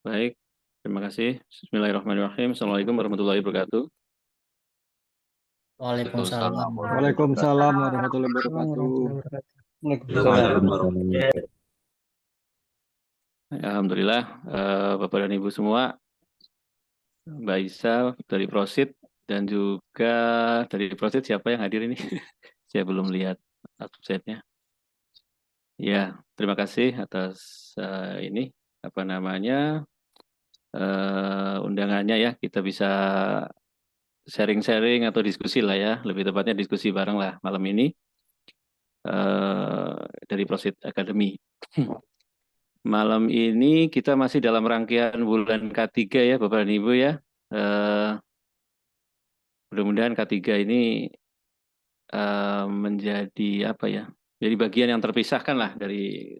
Baik, terima kasih. Bismillahirrahmanirrahim. Assalamualaikum warahmatullahi wabarakatuh. Waalaikumsalam warahmatullahi Waalaikumsalam warahmatullahi wabarakatuh. wabarakatuh. Waalaikumsalam. Assalamualaikum warahmatullahi wabarakatuh. Alhamdulillah, Bapak dan Ibu semua, Mbak Isa dari Prosit, dan juga dari Prosit siapa yang hadir ini? Saya belum lihat absennya. Ya, terima kasih atas ini, apa namanya, undangannya ya. Kita bisa sharing-sharing atau diskusi lah ya, lebih tepatnya diskusi bareng lah malam ini dari Prosit Academy. Malam ini kita masih dalam rangkaian bulan K3 ya Bapak dan Ibu ya. Mudah-mudahan K3 ini menjadi apa ya? Jadi bagian yang terpisahkan lah dari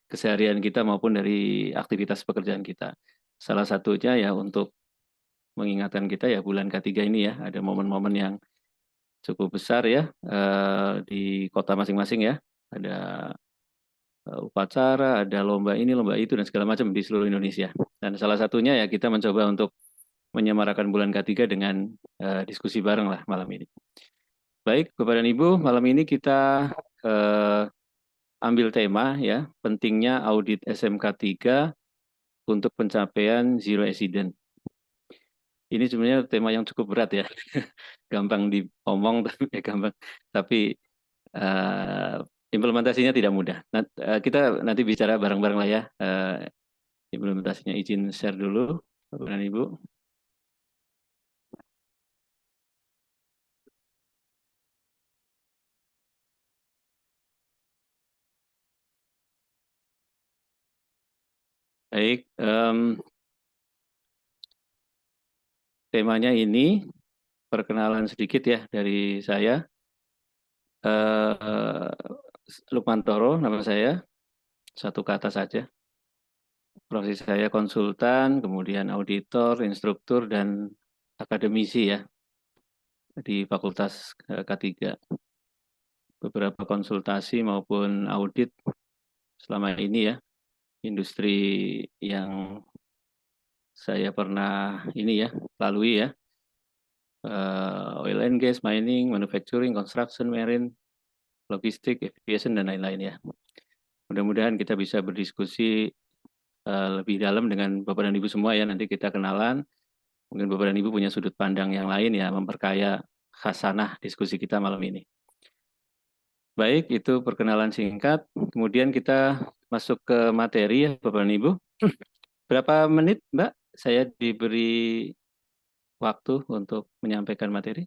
keseharian kita maupun dari aktivitas pekerjaan kita. Salah satunya ya untuk mengingatkan kita ya bulan K3 ini ya, ada momen-momen yang cukup besar ya di kota masing-masing ya. Ada upacara, ada lomba ini, lomba itu, dan segala macam di seluruh Indonesia. Dan salah satunya ya kita mencoba untuk menyemarakan bulan K3 dengan diskusi bareng lah malam ini. Baik, Bapak dan Ibu, malam ini kita ambil tema ya, pentingnya audit SMK 3 untuk pencapaian zero accident. Ini sebenarnya tema yang cukup berat ya, gampang diomong tapi gampang, tapi implementasinya tidak mudah. Kita nanti bicara bareng-bareng lah ya, implementasinya. Izin share dulu, Bapak dan Ibu. Baik, temanya ini perkenalan sedikit ya dari saya. Lukmantoro nama saya, satu kata saja. Profesi saya konsultan, kemudian auditor, instruktur, dan akademisi ya di Fakultas K3. Beberapa konsultasi maupun audit selama ini ya, industri yang saya pernah ini ya lalui ya, oil and gas, mining, manufacturing, construction, marine, logistik, aviation, dan lain-lain ya. Mudah-mudahan kita bisa berdiskusi lebih dalam dengan Bapak dan Ibu semua ya. Nanti kita kenalan. Mungkin Bapak dan Ibu punya sudut pandang yang lain ya, memperkaya khasanah diskusi kita malam ini. Baik, itu perkenalan singkat. Kemudian kita masuk ke materi ya Bapak dan Ibu. Berapa menit Mbak saya diberi waktu untuk menyampaikan materi?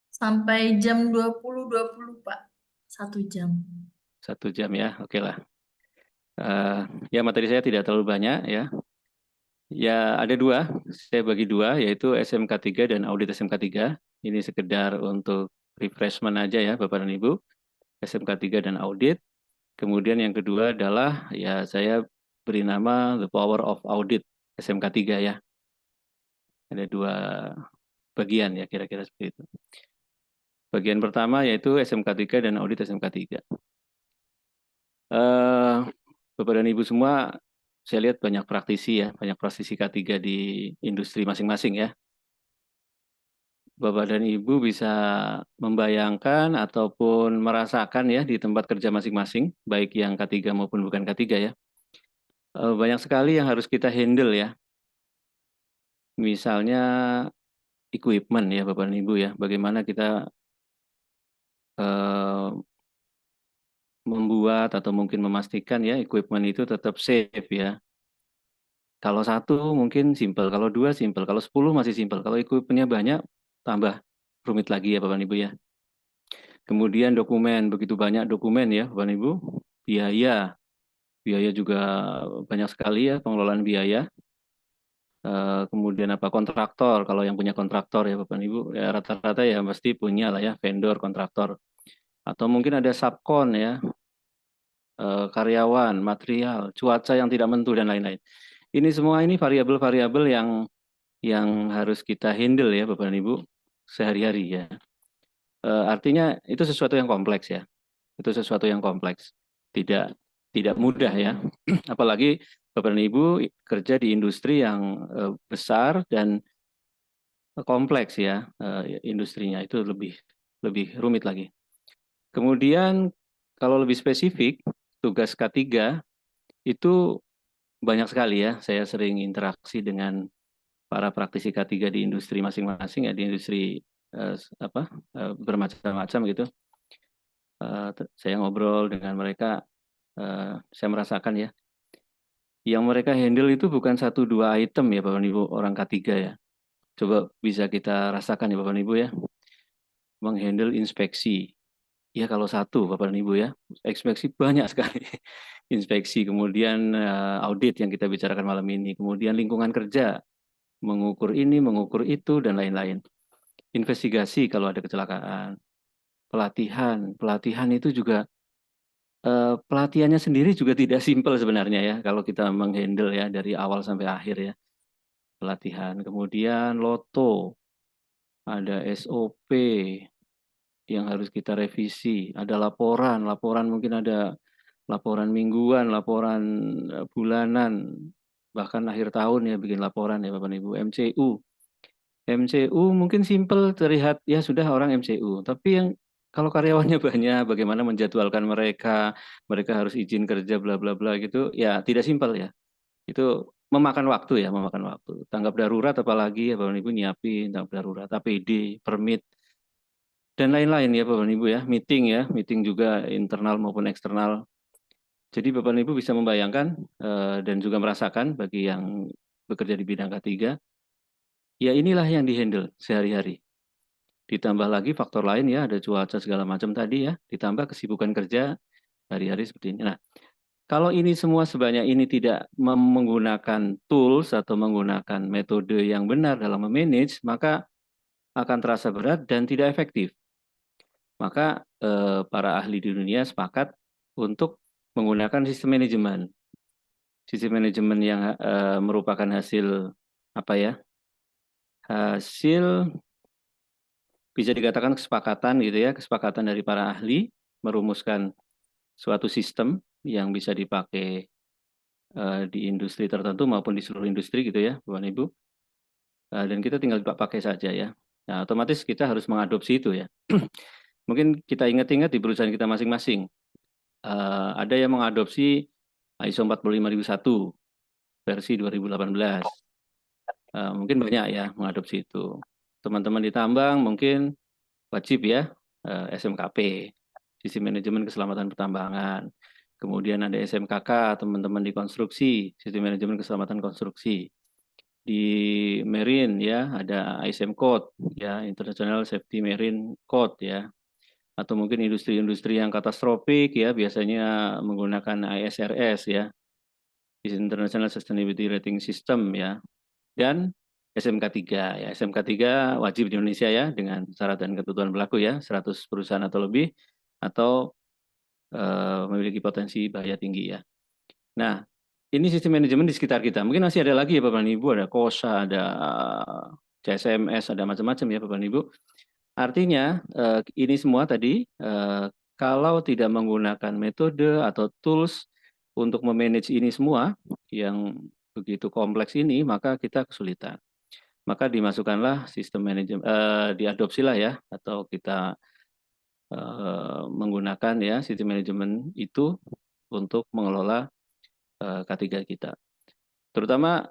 Sampai jam 20.20 Pak. 1 jam. 1 jam ya, oke lah. Ya materi saya tidak terlalu banyak ya. Ya ada dua, saya bagi dua, yaitu SMK 3 dan audit SMK 3. Ini sekedar untuk refreshment aja ya Bapak dan Ibu. SMK 3 dan audit. Kemudian yang kedua adalah ya saya beri nama The Power of Audit SMK 3 ya. Ada dua bagian ya kira-kira seperti itu. Bagian pertama yaitu SMK 3 dan audit SMK 3. Bapak dan Ibu semua, saya lihat banyak praktisi ya, banyak praktisi K3 di industri masing-masing ya. Bapak dan Ibu bisa membayangkan ataupun merasakan ya di tempat kerja masing-masing, baik yang K3 maupun bukan K3 ya. Banyak sekali yang harus kita handle ya. Misalnya equipment ya Bapak dan Ibu ya, bagaimana kita membuat atau mungkin memastikan ya equipment itu tetap safe ya. Kalau satu mungkin simple, kalau dua simple, kalau 10 masih simple, kalau equipmentnya banyak tambah rumit lagi ya Bapak dan Ibu ya. Kemudian dokumen, begitu banyak dokumen ya Bapak dan Ibu. Biaya juga banyak sekali ya, pengelolaan biaya. Kemudian apa, kontraktor, kalau yang punya kontraktor ya Bapak dan Ibu, ya rata-rata ya pasti punya lah ya vendor kontraktor. Atau mungkin ada subkon ya, karyawan, material, cuaca yang tidak menentu dan lain-lain. Ini semua ini variabel-variabel yang harus kita handle ya Bapak dan Ibu sehari-hari ya. Artinya itu sesuatu yang kompleks ya. Itu sesuatu yang kompleks. Tidak tidak mudah ya. Apalagi Bapak dan Ibu kerja di industri yang besar dan kompleks ya, industrinya itu lebih rumit lagi. Kemudian kalau lebih spesifik, tugas K3 itu banyak sekali ya. Saya sering interaksi dengan para praktisi K3 di industri masing-masing ya, di industri bermacam-macam gitu. Saya ngobrol dengan mereka, saya merasakan ya, yang mereka handle itu bukan 1-2 item ya Bapak Ibu, orang K3 ya. Coba bisa kita rasakan ya Bapak Ibu ya, menghandle inspeksi. Ya kalau satu Bapak Ibu ya, inspeksi banyak sekali. Inspeksi, kemudian audit yang kita bicarakan malam ini, kemudian lingkungan kerja, mengukur ini, mengukur itu, dan lain-lain. Investigasi kalau ada kecelakaan, pelatihan itu juga pelatihannya sendiri juga tidak simpel sebenarnya ya kalau kita menghandle ya dari awal sampai akhir ya, pelatihan. Kemudian loto, ada SOP yang harus kita revisi, ada laporan mungkin ada laporan mingguan, laporan bulanan, bahkan akhir tahun ya bikin laporan ya Bapak Ibu. MCU mungkin simpel terlihat ya sudah orang MCU, tapi yang kalau karyawannya banyak, bagaimana menjadwalkan mereka harus izin kerja bla bla bla gitu, ya tidak simpel ya. Itu memakan waktu ya, memakan waktu. Tanggap darurat apalagi ya Bapak Ibu nyiapin tanggap darurat, APD, permit, dan lain-lain ya Bapak Ibu ya, meeting juga internal maupun eksternal. Jadi Bapak Ibu bisa membayangkan dan juga merasakan bagi yang bekerja di bidang K3, ya inilah yang dihandle sehari-hari. Ditambah lagi faktor lain ya, ada cuaca segala macam tadi ya, ditambah kesibukan kerja hari-hari seperti ini. Nah, kalau ini semua sebanyak ini tidak menggunakan tools atau menggunakan metode yang benar dalam memanage, maka akan terasa berat dan tidak efektif. Maka para ahli di dunia sepakat untuk menggunakan sistem manajemen. Sistem manajemen yang merupakan hasil apa ya? Hasil bisa dikatakan kesepakatan gitu ya, kesepakatan dari para ahli merumuskan suatu sistem yang bisa dipakai di industri tertentu maupun di seluruh industri gitu ya, Bapak Ibu. Dan kita tinggal pakai saja ya. Nah, otomatis kita harus mengadopsi itu ya. Mungkin kita ingat-ingat di perusahaan kita masing-masing. Ada yang mengadopsi ISO 45001 versi 2018. Mungkin banyak ya mengadopsi itu. Teman-teman di tambang mungkin wajib ya SMKP, Sistem Manajemen Keselamatan Pertambangan. Kemudian ada SMKK, teman-teman di konstruksi, Sistem Manajemen Keselamatan Konstruksi. Di Marine ya ada ISM Code ya, International Safety Marine Code ya. Atau mungkin industri-industri yang katastrofik ya biasanya menggunakan ISRS ya, International Sustainability Rating System ya. Dan SMK3 ya, SMK3 wajib di Indonesia ya dengan syarat dan ketentuan berlaku ya, 100 perusahaan atau lebih atau memiliki potensi bahaya tinggi ya. Nah, ini sistem manajemen di sekitar kita. Mungkin masih ada lagi ya Bapak Ibu, ada KOSA, ada CSMS, ada macam-macam ya Bapak Ibu. Artinya ini semua tadi kalau tidak menggunakan metode atau tools untuk memanage ini semua yang begitu kompleks ini, maka kita kesulitan. Maka dimasukkanlah sistem manajemen, diadopsilah ya, atau kita menggunakan ya sistem manajemen itu untuk mengelola K3 kita. Terutama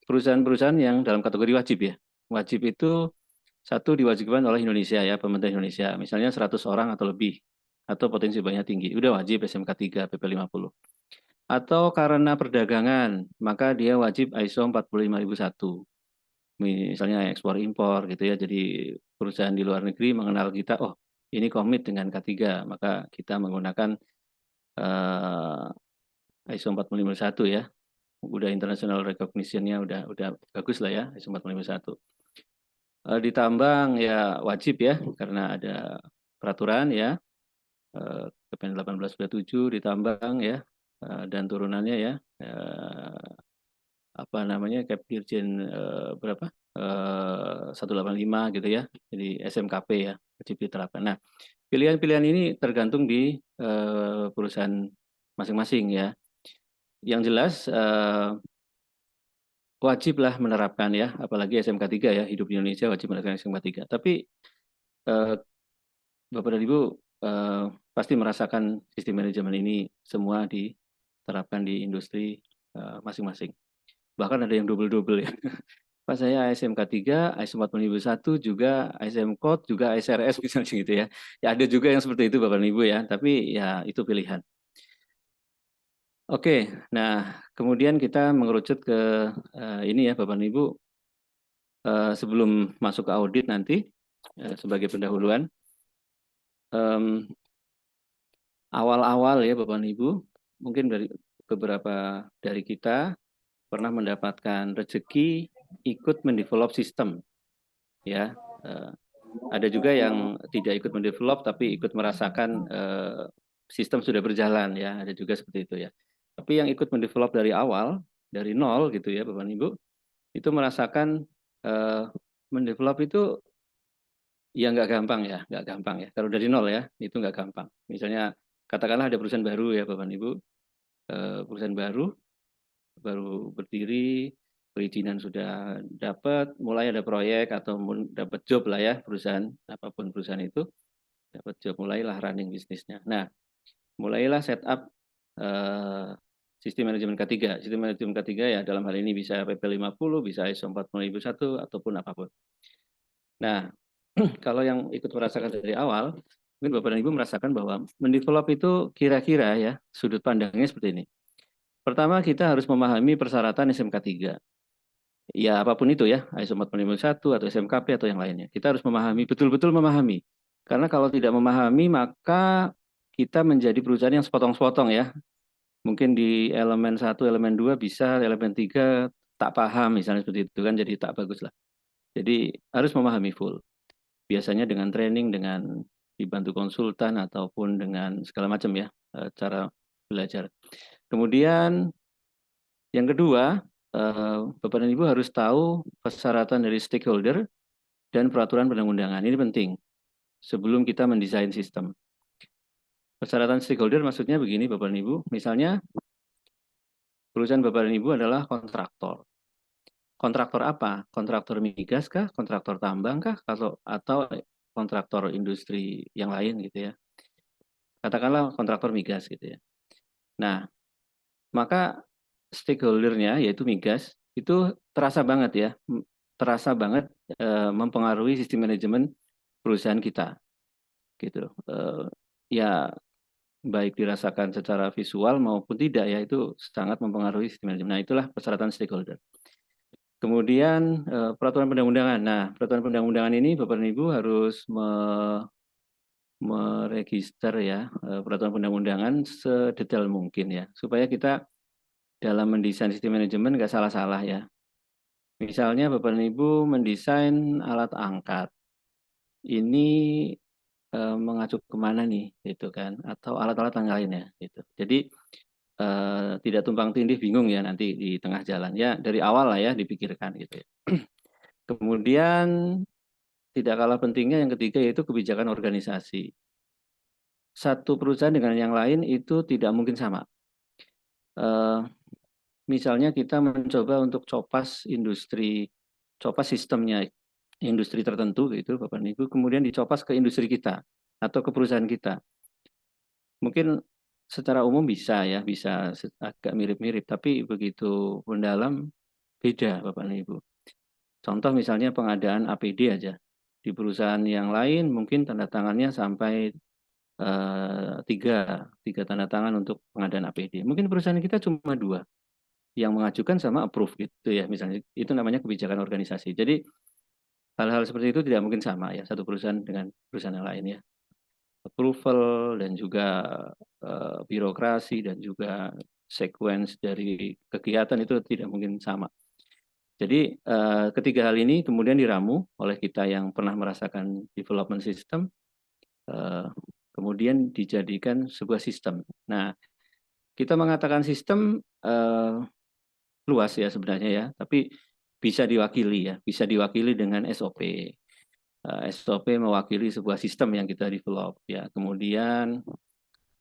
perusahaan-perusahaan yang dalam kategori wajib ya. Wajib itu satu diwajibkan oleh Indonesia ya, pemerintah Indonesia. Misalnya 100 orang atau lebih, atau potensi banyak tinggi. Udah wajib SMK3 PP50. Atau karena perdagangan, maka dia wajib ISO 45001. Misalnya ekspor impor gitu ya. Jadi perusahaan di luar negeri mengenal kita, oh ini komit dengan K3, maka kita menggunakan ISO 45001 ya. Udah international recognition-nya udah bagus lah ya ISO 45001. Di tambang ya wajib ya karena ada peraturan ya Kepen 1827 di tambang ya dan turunannya ya apa namanya Kep Dirjen berapa 185 gitu ya, jadi SMKP ya wajib diterapkan. Nah, pilihan-pilihan ini tergantung di perusahaan masing-masing ya. Yang jelas wajiblah menerapkan ya, apalagi SMK 3 ya, hidup di Indonesia wajib menerapkan SMK 3. Tapi Bapak dan Ibu pasti merasakan sistem manajemen ini semua diterapkan di industri masing-masing. Bahkan ada yang double-double ya. Pas saya ASMK 3, AS 4001 juga ASM Code, juga ASRS misalnya gitu ya. Ya ada juga yang seperti itu Bapak dan Ibu ya, tapi ya itu pilihan. Oke, nah kemudian kita mengerucut ke ini ya Bapak dan Ibu, sebelum masuk ke audit nanti sebagai pendahuluan. Awal-awal ya Bapak dan Ibu, mungkin dari beberapa dari kita pernah mendapatkan rezeki ikut mendevelop sistem ya. Ada juga yang tidak ikut mendevelop tapi ikut merasakan sistem sudah berjalan ya, ada juga seperti itu ya. Tapi yang ikut mendevelop dari awal, dari nol gitu ya Bapak dan Ibu, itu merasakan mendevelop itu ya nggak gampang ya, nggak gampang ya. Kalau dari nol ya, itu nggak gampang. Misalnya katakanlah ada perusahaan baru ya Bapak dan Ibu, perusahaan baru berdiri, perizinan sudah dapat, mulai ada proyek atau dapat job lah ya perusahaan, apapun perusahaan itu, dapat job, mulailah running bisnisnya. Nah, mulailah setup sistem manajemen K3. Sistem manajemen K3 ya dalam hal ini bisa PP50, bisa ISO 40001, ataupun apapun. Nah, kalau yang ikut merasakan dari awal, mungkin Bapak dan Ibu merasakan bahwa mendevelop itu kira-kira ya, sudut pandangnya seperti ini. Pertama, kita harus memahami persyaratan SMK 3. Ya, apapun itu ya, ISO 45001 atau SMKP atau yang lainnya. Kita harus memahami, betul-betul memahami. Karena kalau tidak memahami, maka kita menjadi perusahaan yang sepotong-sepotong ya. Mungkin di elemen 1, elemen 2 bisa, elemen 3 tak paham misalnya seperti itu kan, jadi tak bagus lah. Jadi harus memahami full. Biasanya dengan training, dengan dibantu konsultan ataupun dengan segala macam ya cara belajar. Kemudian yang kedua, Bapak dan Ibu harus tahu persyaratan dari stakeholder dan peraturan perundang-undangan. Ini penting sebelum kita mendesain sistem. Persyaratan stakeholder maksudnya begini Bapak dan Ibu, misalnya perusahaan Bapak dan Ibu adalah kontraktor. Kontraktor apa? Kontraktor migas kah? Kontraktor tambang kah? Atau kontraktor industri yang lain gitu ya. Katakanlah kontraktor migas gitu ya. Nah, maka stakeholdernya yaitu migas itu terasa banget ya, terasa banget mempengaruhi sistem manajemen perusahaan kita, gitu. Ya baik dirasakan secara visual maupun tidak ya itu sangat mempengaruhi sistem manajemen. Nah itulah persyaratan stakeholder. Kemudian peraturan perundang-undangan. Nah peraturan perundang-undangan ini Bapak dan Ibu harus meregister ya peraturan perundang-undangan sedetail mungkin ya supaya kita dalam mendesain sistem manajemen nggak salah-salah ya. Misalnya Bapak dan Ibu mendesain alat angkat, ini mengacu kemana nih, gitu kan? Atau alat-alat yang lainnya, gitu. Jadi tidak tumpang tindih, bingung ya nanti di tengah jalan. Ya dari awal lah ya dipikirkan gitu ya. Kemudian tidak kalah pentingnya yang ketiga yaitu kebijakan organisasi. Satu perusahaan dengan yang lain itu tidak mungkin sama. Misalnya kita mencoba untuk copas sistemnya industri tertentu gitu Bapak dan Ibu, kemudian dicopas ke industri kita atau ke perusahaan kita. Mungkin secara umum bisa ya, bisa agak mirip-mirip, tapi begitu mendalam beda Bapak dan Ibu. Contoh misalnya pengadaan APD aja. Di perusahaan yang lain mungkin tanda tangannya sampai tiga tanda tangan untuk pengadaan APD. Mungkin perusahaan kita cuma 2 yang mengajukan sama approve gitu ya misalnya. Itu namanya kebijakan organisasi. Jadi hal-hal seperti itu tidak mungkin sama ya satu perusahaan dengan perusahaan yang lain ya. Approval dan juga birokrasi dan juga sequence dari kegiatan itu tidak mungkin sama. Jadi ketiga hal ini kemudian diramu oleh kita yang pernah merasakan development system, kemudian dijadikan sebuah sistem. Nah, kita mengatakan sistem luas ya sebenarnya ya, tapi bisa diwakili ya, bisa diwakili dengan SOP. SOP mewakili sebuah sistem yang kita develop ya. Kemudian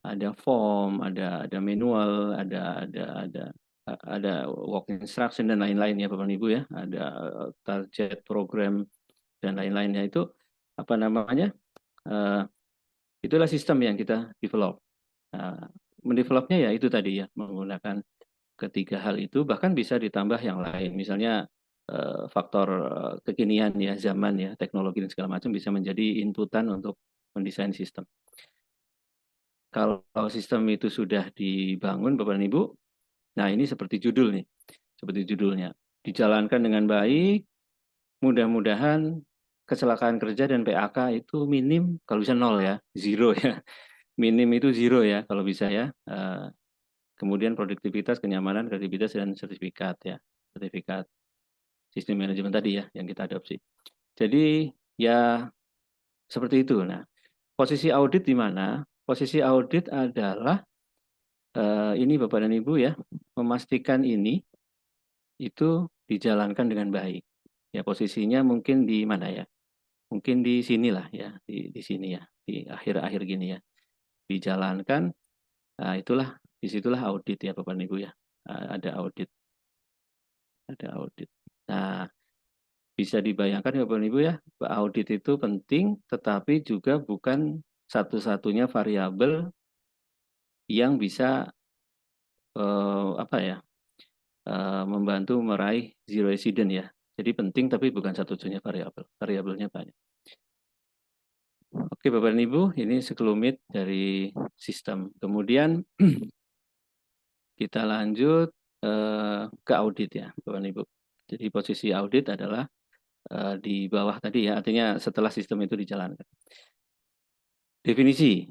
ada form, ada manual, ada work instruction dan lain-lain ya Bapak Ibu ya, ada target program dan lain-lainnya. Itu apa namanya? Itulah sistem yang kita develop. Nah, mendevelopnya ya itu tadi ya, menggunakan ketiga hal itu, bahkan bisa ditambah yang lain. Misalnya faktor kekinian ya, zaman ya, teknologi dan segala macam bisa menjadi inputan untuk mendesain sistem. Kalau sistem itu sudah dibangun Bapak dan Ibu, nah ini seperti judul nih, seperti judulnya. Dijalankan dengan baik, mudah-mudahan kecelakaan kerja dan PAK itu minim, kalau bisa nol ya, zero ya. Minim itu zero ya, kalau bisa ya. Kemudian produktivitas, kenyamanan, kredibilitas, dan sertifikat ya. Sertifikat sistem manajemen tadi ya, yang kita adopsi. Jadi ya seperti itu. Nah, posisi audit di mana? Posisi audit adalah ini Bapak dan Ibu ya, memastikan ini itu dijalankan dengan baik. Ya posisinya mungkin di mana ya? Mungkin di sinilah ya, di sini ya, di akhir-akhir gini ya. Dijalankan, nah itulah, disitulah audit ya Bapak dan Ibu ya. Ada audit, ada audit. Nah, bisa dibayangkan ya Bapak dan Ibu ya, audit itu penting, tetapi juga bukan satu-satunya variabel yang bisa apa ya, membantu meraih zero accident ya. Jadi penting tapi bukan satu-satunya variabel. Variabelnya banyak. Oke Bapak dan Ibu, ini sekelumit dari sistem. Kemudian kita lanjut ke audit ya Bapak dan Ibu. Jadi posisi audit adalah di bawah tadi ya, artinya setelah sistem itu dijalankan. Definisi.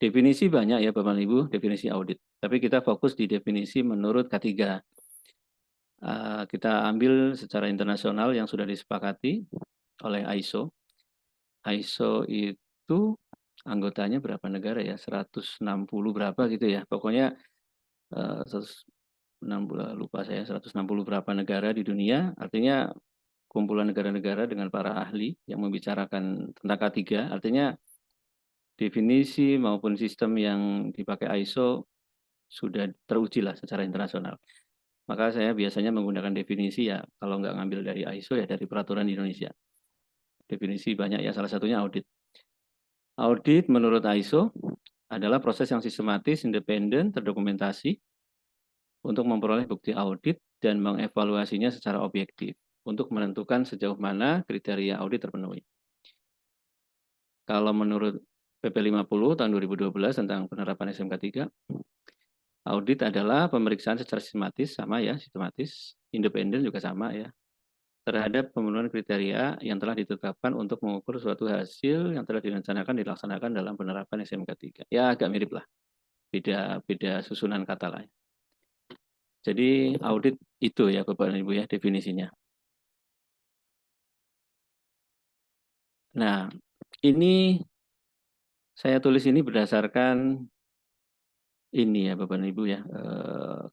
Definisi banyak ya Bapak dan Ibu, definisi audit. Tapi kita fokus di definisi menurut K3. Kita ambil secara internasional yang sudah disepakati oleh ISO. ISO itu anggotanya berapa negara ya? 160 berapa gitu ya. Pokoknya 160, lupa saya, 160 berapa negara di dunia. Artinya kumpulan negara-negara dengan para ahli yang membicarakan tentang K3. Artinya definisi maupun sistem yang dipakai ISO sudah teruji lah secara internasional. Maka saya biasanya menggunakan definisi ya, kalau nggak ngambil dari ISO ya dari peraturan di Indonesia. Definisi banyak ya, salah satunya audit. Audit menurut ISO adalah proses yang sistematis, independen, terdokumentasi untuk memperoleh bukti audit dan mengevaluasinya secara objektif untuk menentukan sejauh mana kriteria audit terpenuhi. Kalau menurut PP 50 tahun 2012 tentang penerapan SMK 3, audit adalah pemeriksaan secara sistematis, sama ya, sistematis, independen juga sama ya, terhadap pemenuhan kriteria yang telah ditetapkan untuk mengukur suatu hasil yang telah dilaksanakan dalam penerapan SMK 3. Ya agak mirip lah, beda susunan kata lah. Jadi audit itu ya Bapak dan Ibu ya definisinya. Nah, ini saya tulis ini berdasarkan ini ya Bapak dan Ibu ya,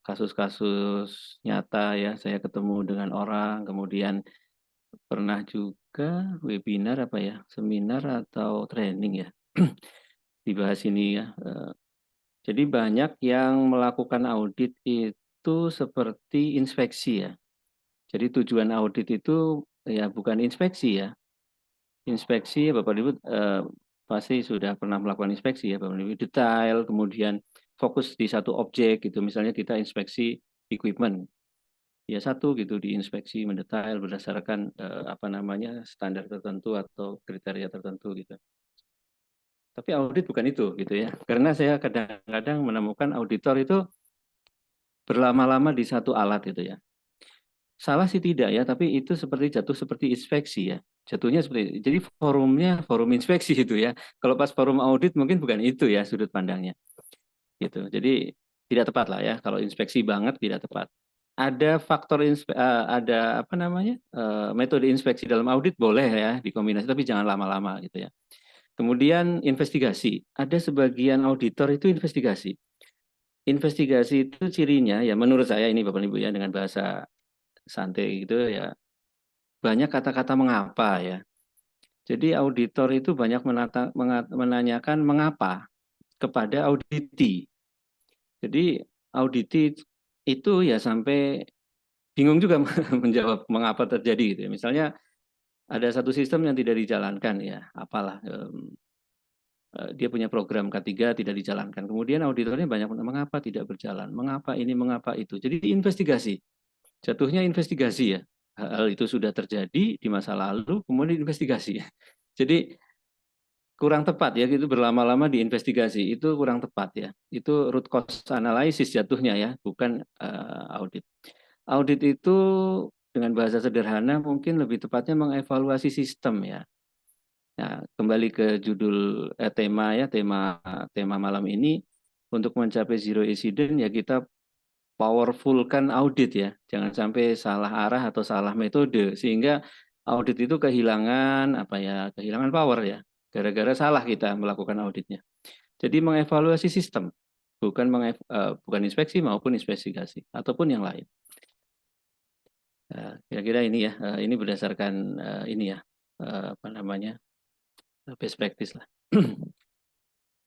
kasus-kasus nyata ya, saya ketemu dengan orang, kemudian pernah juga webinar apa ya, seminar atau training ya, dibahas ini ya. Jadi banyak yang melakukan audit itu seperti inspeksi ya. Jadi tujuan audit itu ya bukan inspeksi ya. Inspeksi Bapak Ibu pasti sudah pernah melakukan inspeksi ya Bapak Ibu, detail, kemudian fokus di satu objek gitu. Misalnya kita inspeksi equipment, ya satu gitu diinspeksi mendetail berdasarkan apa namanya standar tertentu atau kriteria tertentu gitu. Tapi audit bukan itu gitu ya. Karena saya kadang-kadang menemukan auditor itu berlama-lama di satu alat gitu ya. Salah sih tidak ya, tapi itu jatuh seperti inspeksi ya. Jatuhnya seperti jadi forumnya forum inspeksi itu ya. Kalau pas forum audit mungkin bukan itu ya sudut pandangnya. Gitu. Jadi tidak tepat lah ya, kalau inspeksi banget tidak tepat. Ada faktor ada apa namanya? Metode inspeksi dalam audit boleh ya dikombinasi, tapi jangan lama-lama gitu ya. Kemudian investigasi. Ada sebagian auditor itu investigasi. Investigasi itu cirinya ya menurut saya ini Bapak Ibu ya dengan bahasa santai gitu ya, banyak kata-kata mengapa ya. Jadi auditor itu banyak menanyakan mengapa. kepada auditi. Jadi auditi itu ya sampai bingung juga menjawab mengapa terjadi gitu ya. Misalnya ada satu sistem yang tidak dijalankan ya, apalah dia punya program K3 tidak dijalankan. Kemudian auditornya banyak mengapa tidak berjalan, mengapa ini, mengapa itu. Jadi investigasi. Jatuhnya investigasi ya. Hal itu sudah terjadi di masa lalu, kemudian investigasi. Jadi kurang tepat ya, gitu berlama-lama diinvestigasi itu kurang tepat ya. Itu root cause analysis jatuhnya ya, bukan audit. Audit itu dengan bahasa sederhana mungkin lebih tepatnya mengevaluasi sistem ya. Nah, kembali ke judul tema malam ini untuk mencapai zero incident ya kita powerful kan audit ya. Jangan sampai salah arah atau salah metode sehingga audit itu kehilangan kehilangan power ya. Gara-gara salah kita melakukan auditnya. Jadi mengevaluasi sistem, bukan inspeksi maupun investigasi ataupun yang lain. Kira-kira ini ya, ini berdasarkan ini ya, best practice lah.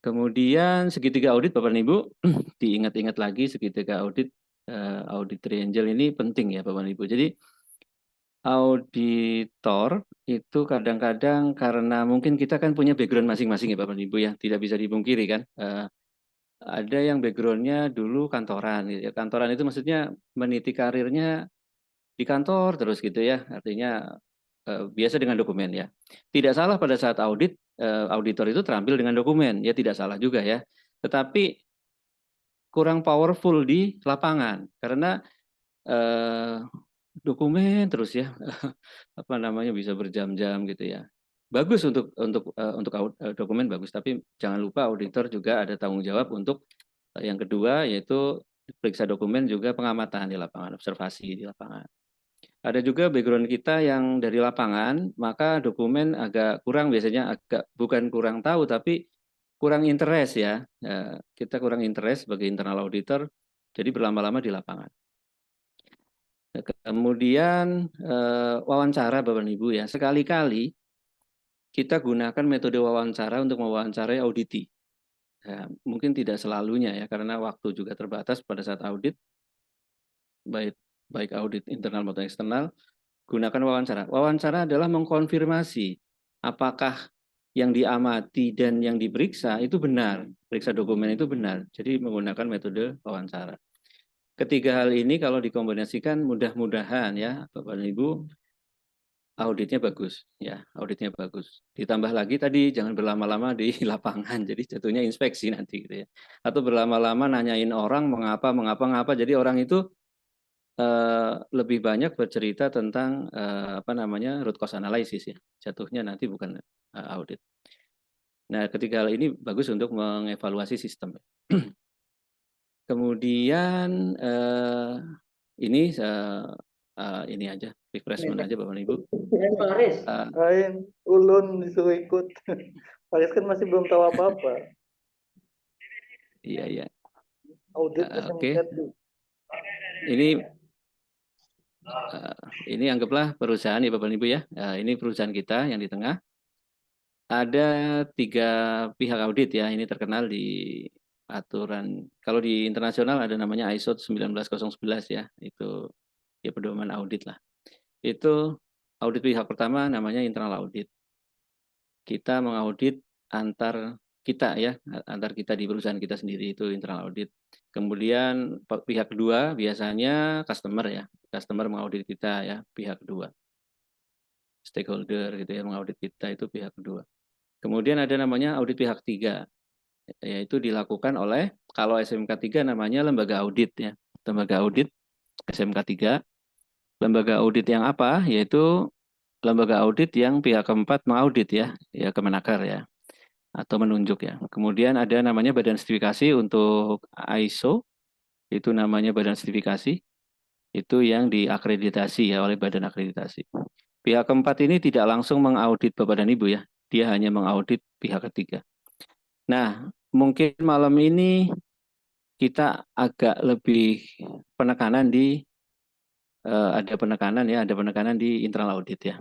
Kemudian segitiga audit Bapak dan Ibu, diingat-ingat lagi segitiga audit, audit triangle ini penting ya Bapak dan Ibu. Jadi auditor itu kadang-kadang karena mungkin kita kan punya background masing-masing ya Bapak dan Ibu ya, tidak bisa dipungkiri kan. Ada yang backgroundnya dulu kantoran, gitu ya. Kantoran itu maksudnya meniti karirnya di kantor terus gitu ya, artinya biasa dengan dokumen ya. Tidak salah pada saat audit, auditor itu terampil dengan dokumen, ya tidak salah juga ya. Tetapi kurang powerful di lapangan karena dokumen terus ya, bisa berjam-jam gitu ya. Bagus untuk dokumen bagus, tapi jangan lupa auditor juga ada tanggung jawab untuk yang kedua yaitu periksa dokumen juga pengamatan di lapangan, observasi di lapangan. Ada juga background kita yang dari lapangan, maka dokumen agak kurang biasanya bukan kurang tahu tapi kurang interest ya. Kita kurang interest sebagai internal auditor, jadi berlama-lama di lapangan. Kemudian wawancara Bapak dan Ibu ya, sekali-kali kita gunakan metode wawancara untuk mewawancarai auditi. Ya, mungkin tidak selalunya ya, karena waktu juga terbatas pada saat audit, baik audit internal maupun eksternal. Gunakan wawancara. Wawancara adalah mengkonfirmasi apakah yang diamati dan yang diperiksa itu benar, periksa dokumen itu benar. Jadi menggunakan metode wawancara. Ketiga hal ini kalau dikombinasikan mudah-mudahan ya Bapak dan Ibu auditnya bagus ya, auditnya bagus. Ditambah lagi tadi jangan berlama-lama di lapangan, jadi jatuhnya inspeksi nanti gitu ya. Atau berlama-lama nanyain orang mengapa. Jadi orang itu lebih banyak bercerita tentang root cause analysis ya, jatuhnya nanti bukan audit. Nah, ketiga hal ini bagus untuk mengevaluasi sistem. Kemudian ini aja refreshment aja Bapak Ibu. Faris, ulun disuruh ikut. Faris kan masih belum tahu apa-apa. Iya. Audit Oke. Ini anggaplah perusahaan ya Bapak Ibu ya. Ini perusahaan kita yang di tengah. Ada 3 pihak audit ya. Ini terkenal di aturan. Kalau di internasional ada namanya ISO 19011 ya. Itu ya pedoman audit lah. Itu audit pihak pertama namanya internal audit. Kita mengaudit antar kita ya, antar kita di perusahaan kita sendiri itu internal audit. Kemudian pihak kedua biasanya customer ya. Customer mengaudit kita ya, pihak kedua. Stakeholder gitu ya, mengaudit kita itu pihak kedua. Kemudian ada namanya audit pihak 3. Yaitu dilakukan oleh, kalau SMK 3 namanya lembaga audit ya. Lembaga audit SMK 3. Lembaga audit yang apa? Yaitu lembaga audit yang pihak keempat mengaudit ya Kemenaker ya. Atau menunjuk ya. Kemudian ada namanya badan sertifikasi untuk ISO. Itu namanya badan sertifikasi. Itu yang diakreditasi ya oleh badan akreditasi. Pihak keempat ini tidak langsung mengaudit Bapak dan Ibu ya. Dia hanya mengaudit pihak ketiga. Nah, mungkin malam ini kita agak lebih penekanan di ada penekanan di internal audit ya.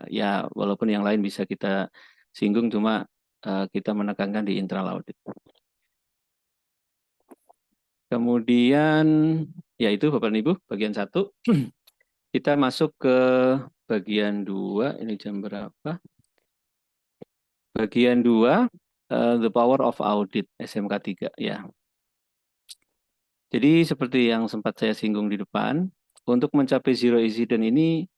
Ya walaupun yang lain bisa kita singgung, cuma kita menekankan di internal audit. Kemudian, ya itu Bapak dan Ibu, bagian 1. Kita masuk ke bagian 2, ini jam berapa? Bagian 2, The Power of Audit, SMK 3, ya. Jadi seperti yang sempat saya singgung di depan, untuk mencapai zero incident ini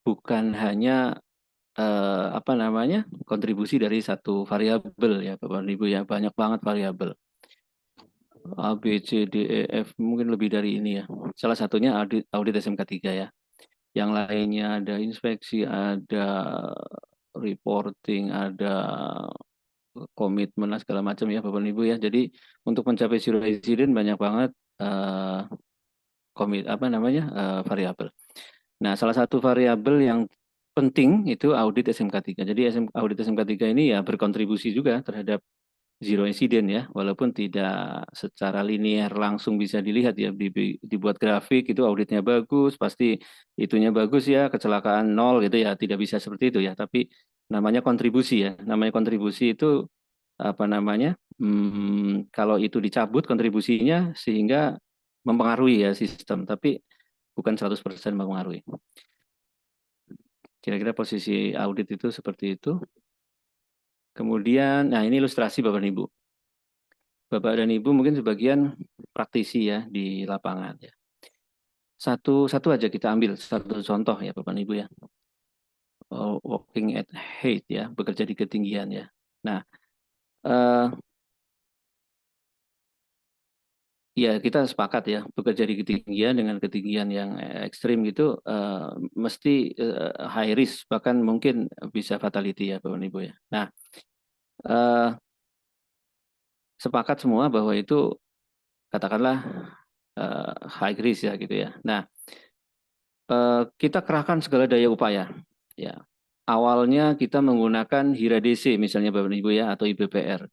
bukan hanya kontribusi dari satu variabel ya Bapak Ibu ya, banyak banget variabel. A, B, C, D, E, F, mungkin lebih dari ini ya. Salah satunya audit SMK 3 ya. Yang lainnya ada inspeksi, ada reporting, ada komitmen segala macam ya Bapak Ibu ya. Jadi untuk mencapai zero incident banyak banget variabel. Nah, salah satu variabel yang penting itu audit SMK 3. Jadi audit SMK 3 ini ya berkontribusi juga terhadap zero incident ya, walaupun tidak secara linear langsung bisa dilihat ya, dibuat grafik itu auditnya bagus, pasti itunya bagus ya, kecelakaan 0 gitu ya, tidak bisa seperti itu ya, tapi namanya kontribusi ya, namanya kontribusi itu kalau itu dicabut kontribusinya sehingga mempengaruhi ya sistem, tapi bukan 100% mempengaruhi. Kira-kira posisi audit itu seperti itu. Kemudian, nah ini ilustrasi Bapak dan Ibu. Bapak dan Ibu mungkin sebagian praktisi ya di lapangan ya. Satu aja kita ambil satu contoh ya Bapak dan Ibu ya. Working at height ya, bekerja di ketinggian ya. Nah, ya kita sepakat ya, bekerja di ketinggian dengan ketinggian yang ekstrim gitu mesti high risk, bahkan mungkin bisa fatality ya Bapak dan Ibu ya. Nah, sepakat semua bahwa itu katakanlah high risk ya gitu ya. Nah, kita kerahkan segala daya upaya. Ya, awalnya kita menggunakan HIRA DC misalnya Bapak Ibu ya atau IBPR.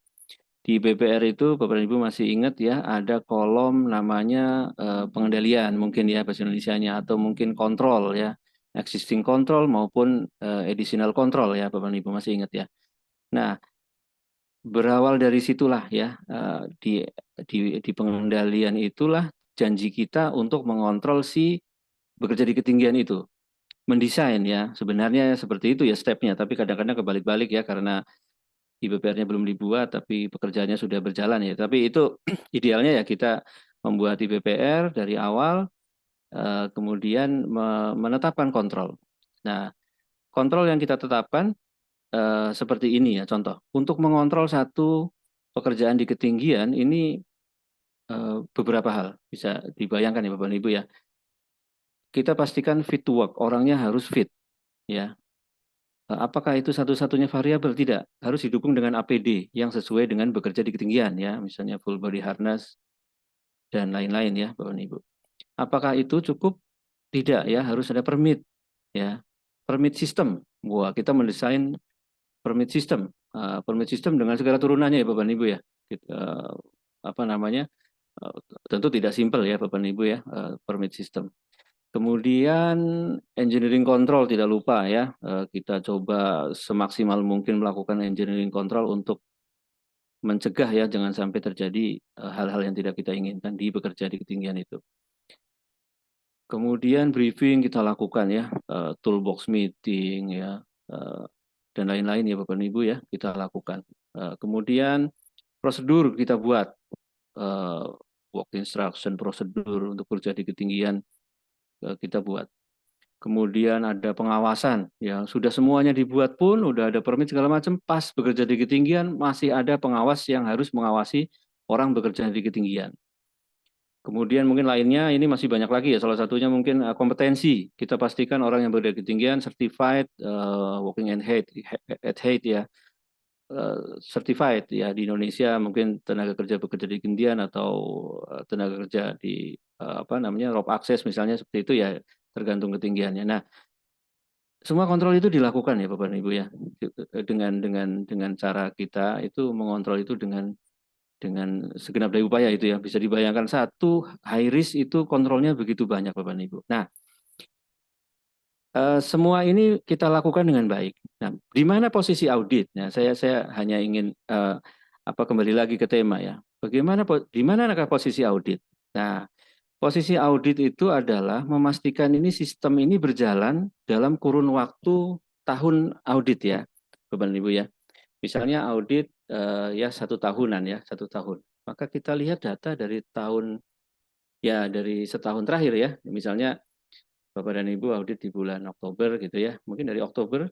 Di IBPR itu Bapak Ibu masih ingat ya ada kolom namanya pengendalian mungkin ya bahasa Indonesianya atau mungkin kontrol ya, existing control maupun additional control ya Bapak Ibu masih ingat ya. Nah, berawal dari situlah ya di pengendalian itulah janji kita untuk mengontrol si bekerja di ketinggian itu, mendesain ya sebenarnya seperti itu ya stepnya, tapi kadang-kadang kebalik-balik ya karena IBPR-nya belum dibuat tapi pekerjaannya sudah berjalan ya, tapi itu idealnya ya kita membuat IBPR dari awal kemudian menetapkan kontrol. Nah, kontrol yang kita tetapkan seperti ini ya contoh. Untuk mengontrol satu pekerjaan di ketinggian ini beberapa hal bisa dibayangkan ya Bapak Ibu ya. Kita pastikan fit to work, orangnya harus fit ya. Apakah itu satu-satunya variabel? Tidak, harus didukung dengan APD yang sesuai dengan bekerja di ketinggian ya, misalnya full body harness dan lain-lain ya Bapak Ibu. Apakah itu cukup? Tidak ya, harus ada permit ya. Permit system. Wah, kita mendesain permit system. Permit system dengan segala turunannya ya Bapak Ibu ya. Tentu tidak simpel ya Bapak Ibu ya, permit system. Kemudian engineering control tidak lupa ya, kita coba semaksimal mungkin melakukan engineering control untuk mencegah ya jangan sampai terjadi hal-hal yang tidak kita inginkan di bekerja di ketinggian itu. Kemudian briefing kita lakukan ya, toolbox meeting ya, dan lain-lain ya Bapak dan Ibu ya kita lakukan. Kemudian prosedur kita buat, work instruction prosedur untuk bekerja di ketinggian kita buat. Kemudian ada pengawasan, ya sudah semuanya dibuat pun, udah ada permit segala macam, pas bekerja di ketinggian masih ada pengawas yang harus mengawasi orang bekerja di ketinggian. Kemudian mungkin lainnya ini masih banyak lagi ya, salah satunya mungkin kompetensi. Kita pastikan orang yang bekerja di ketinggian certified working at height ya, certified ya di Indonesia mungkin tenaga kerja bekerja di ketinggian atau tenaga kerja di rope access misalnya seperti itu ya, tergantung ketinggiannya. Nah, semua kontrol itu dilakukan ya Bapak dan Ibu ya, dengan cara kita itu mengontrol itu dengan segenap daya upaya itu ya, bisa dibayangkan satu high risk itu kontrolnya begitu banyak Bapak dan Ibu. Nah, semua ini kita lakukan dengan baik. Nah, di mana posisi audit? Nah, saya hanya ingin kembali lagi ke tema ya. di manakah posisi audit? Nah, posisi audit itu adalah memastikan ini sistem ini berjalan dalam kurun waktu tahun audit ya, Bapak dan Ibu ya. Misalnya audit ya 1 tahunan ya, 1 tahun. Maka kita lihat data dari tahun ya dari setahun terakhir ya. Misalnya Bapak dan Ibu audit di bulan Oktober gitu ya. Mungkin dari Oktober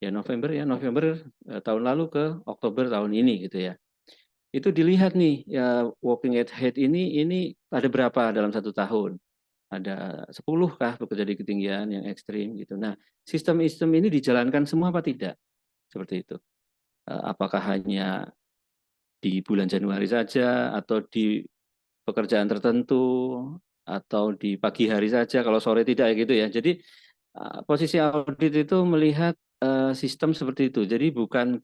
ya November tahun lalu ke Oktober tahun ini gitu ya. Itu dilihat nih ya working at height ini ada berapa dalam 1 tahun? Ada 10 kah bekerja di ketinggian yang ekstrim gitu. Nah, sistem-sistem ini dijalankan semua apa tidak? Seperti itu. Apakah hanya di bulan Januari saja atau di pekerjaan tertentu atau di pagi hari saja kalau sore tidak gitu ya. Jadi posisi audit itu melihat sistem seperti itu. Jadi bukan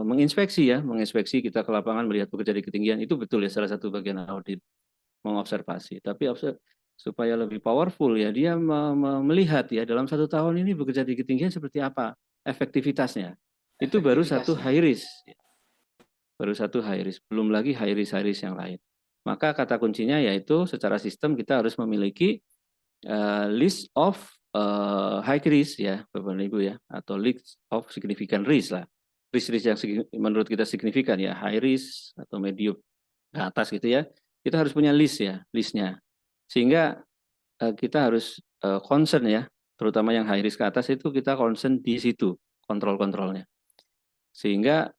menginspeksi ya, menginspeksi kita ke lapangan melihat pekerja di ketinggian itu betul ya salah satu bagian audit mengobservasi. Tapi supaya lebih powerful ya dia melihat ya dalam 1 tahun ini bekerja di ketinggian seperti apa efektivitasnya. Itu baru satu high risk. Baru satu high risk, belum lagi high risk yang lain. Maka kata kuncinya yaitu secara sistem kita harus memiliki list of high risk ya Bapak dan Ibu ya, atau list of significant risk lah. Risk-risk yang menurut kita signifikan ya, high risk atau medium ke atas gitu ya. Kita harus punya listnya. Sehingga kita harus concern ya, terutama yang high risk ke atas itu kita concern di situ kontrol-kontrolnya. Sehingga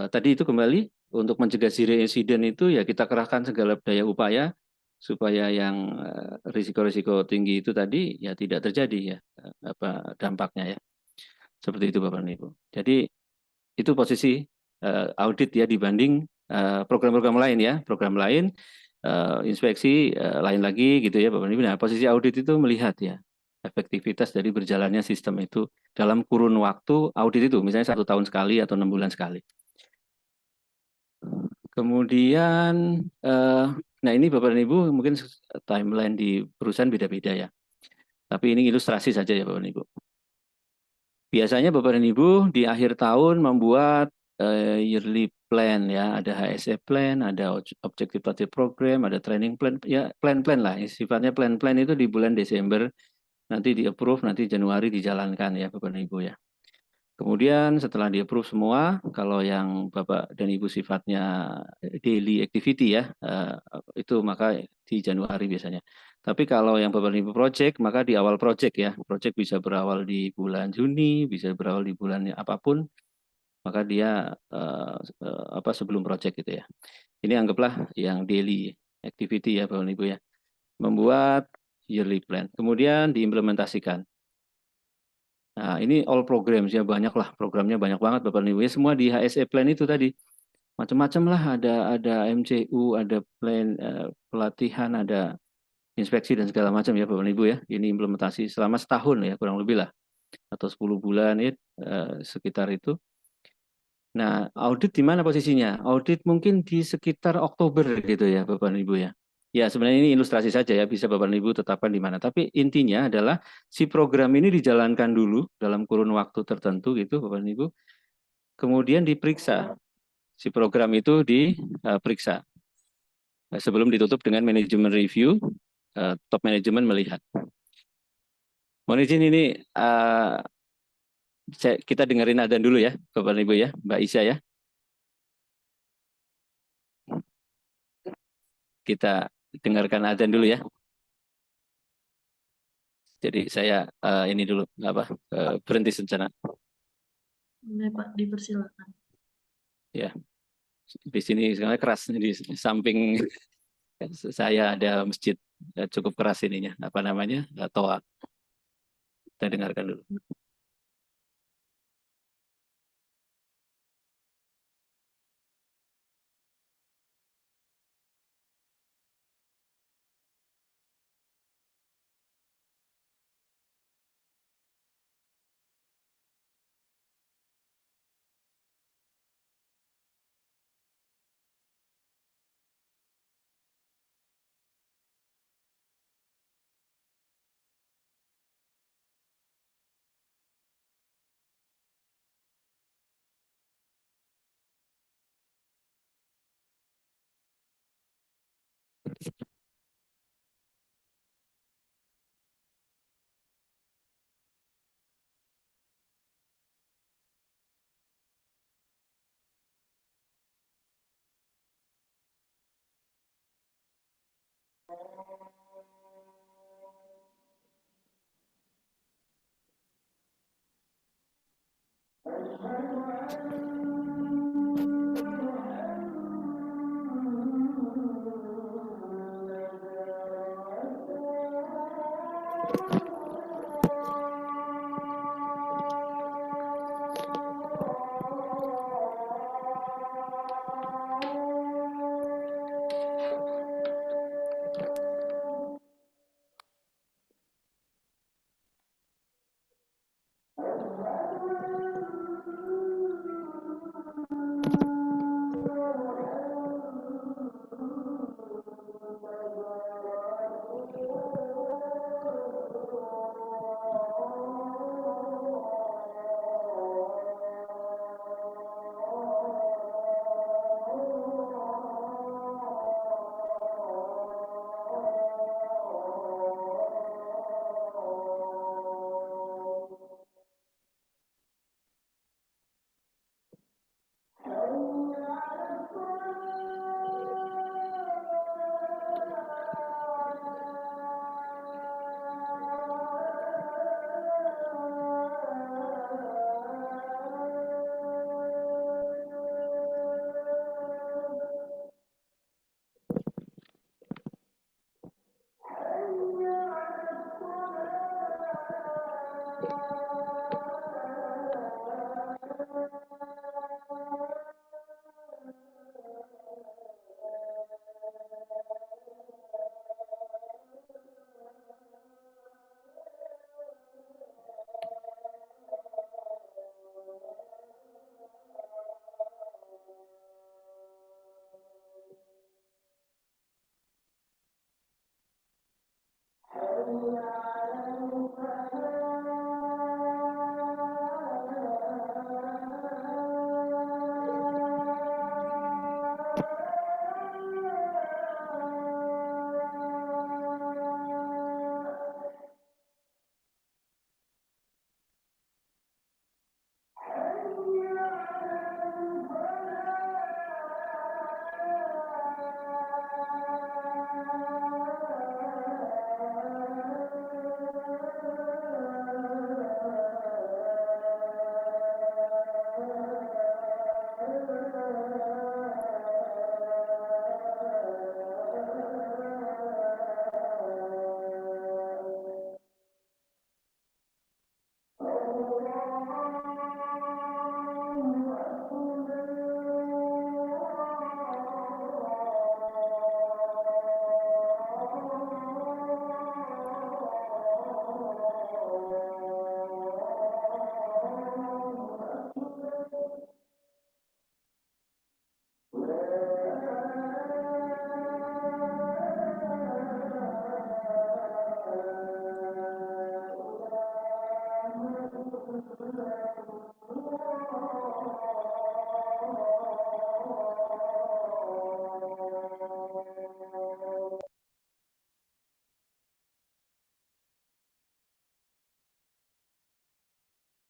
tadi itu kembali untuk mencegah zero incident itu ya kita kerahkan segala daya upaya supaya yang risiko-risiko tinggi itu tadi ya tidak terjadi ya dampaknya ya. Seperti itu Bapak dan Ibu. Jadi itu posisi audit ya dibanding program-program lain ya, program lain inspeksi lain lagi gitu ya Bapak dan Ibu. Nah, posisi audit itu melihat ya efektivitas dari berjalannya sistem itu dalam kurun waktu audit itu, misalnya 1 tahun sekali atau 6 bulan sekali. Kemudian, nah ini Bapak dan Ibu mungkin timeline di perusahaan beda-beda ya. Tapi ini ilustrasi saja ya Bapak dan Ibu. Biasanya Bapak dan Ibu di akhir tahun membuat yearly plan ya, ada HSE plan, ada objective budget program, ada training plan, ya plan-plan lah. Sifatnya plan-plan itu di bulan Desember nanti di-approve, nanti Januari dijalankan ya Bapak dan Ibu ya. Kemudian setelah di-approve semua, kalau yang Bapak dan Ibu sifatnya daily activity ya, itu maka di Januari biasanya. Tapi kalau yang Bapak dan Ibu project, maka di awal project ya. Project bisa berawal di bulan Juni, bisa berawal di bulan apapun, maka dia sebelum project gitu ya. Ini anggaplah yang daily activity ya Bapak dan Ibu ya. Membuat yearly plan. Kemudian diimplementasikan. Nah, ini all programs ya, banyak lah programnya, banyak banget Bapak dan Ibu ya, semua di HSE plan itu tadi. Macam-macam lah, ada MCU, ada plan pelatihan, ada inspeksi dan segala macam ya Bapak dan Ibu ya. Ini implementasi selama setahun ya, kurang lebih lah, atau 10 bulan ya, sekitar itu. Nah, audit di mana posisinya? Audit mungkin di sekitar Oktober gitu ya Bapak dan Ibu ya. Ya, sebenarnya ini ilustrasi saja ya, bisa Bapak dan Ibu tetapkan di mana. Tapi intinya adalah si program ini dijalankan dulu dalam kurun waktu tertentu gitu Bapak dan Ibu. Kemudian diperiksa. Si program itu diperiksa. Sebelum ditutup dengan manajemen review, top manajemen melihat. Mohon izin ini kita dengerin adzan dulu ya Bapak dan Ibu ya, Mbak Isya ya. Kita dengarkan adzan dulu ya. Jadi saya ini dulu berhenti sejenak. Boleh Pak, dipersilakan. Ya, di sini sekarang keras di samping saya ada masjid cukup keras ininya. Apa namanya? Toa. Kita dengarkan dulu.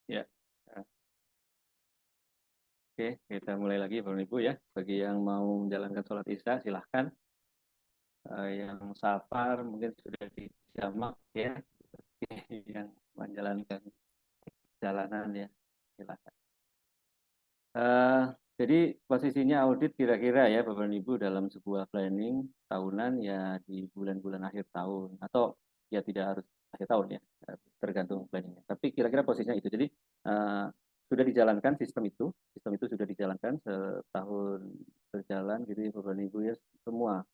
Ya. Nah, oke, kita mulai lagi Bapak Ibu ya. Bagi yang mau menjalankan sholat Isya silahkan. Yang safar mungkin sudah dijamak ya. Yang menjalankan jalanan ya silahkan. Jadi posisinya audit kira-kira ya Bapak Ibu dalam sebuah planning tahunan ya di bulan-bulan akhir tahun atau ya tidak harus akhir tahun ya tergantung planningnya. Tapi kira-kira posisinya itu. Jadi sudah dijalankan sistem itu sudah dijalankan setahun berjalan gitu ya Bapak Ibu ya semua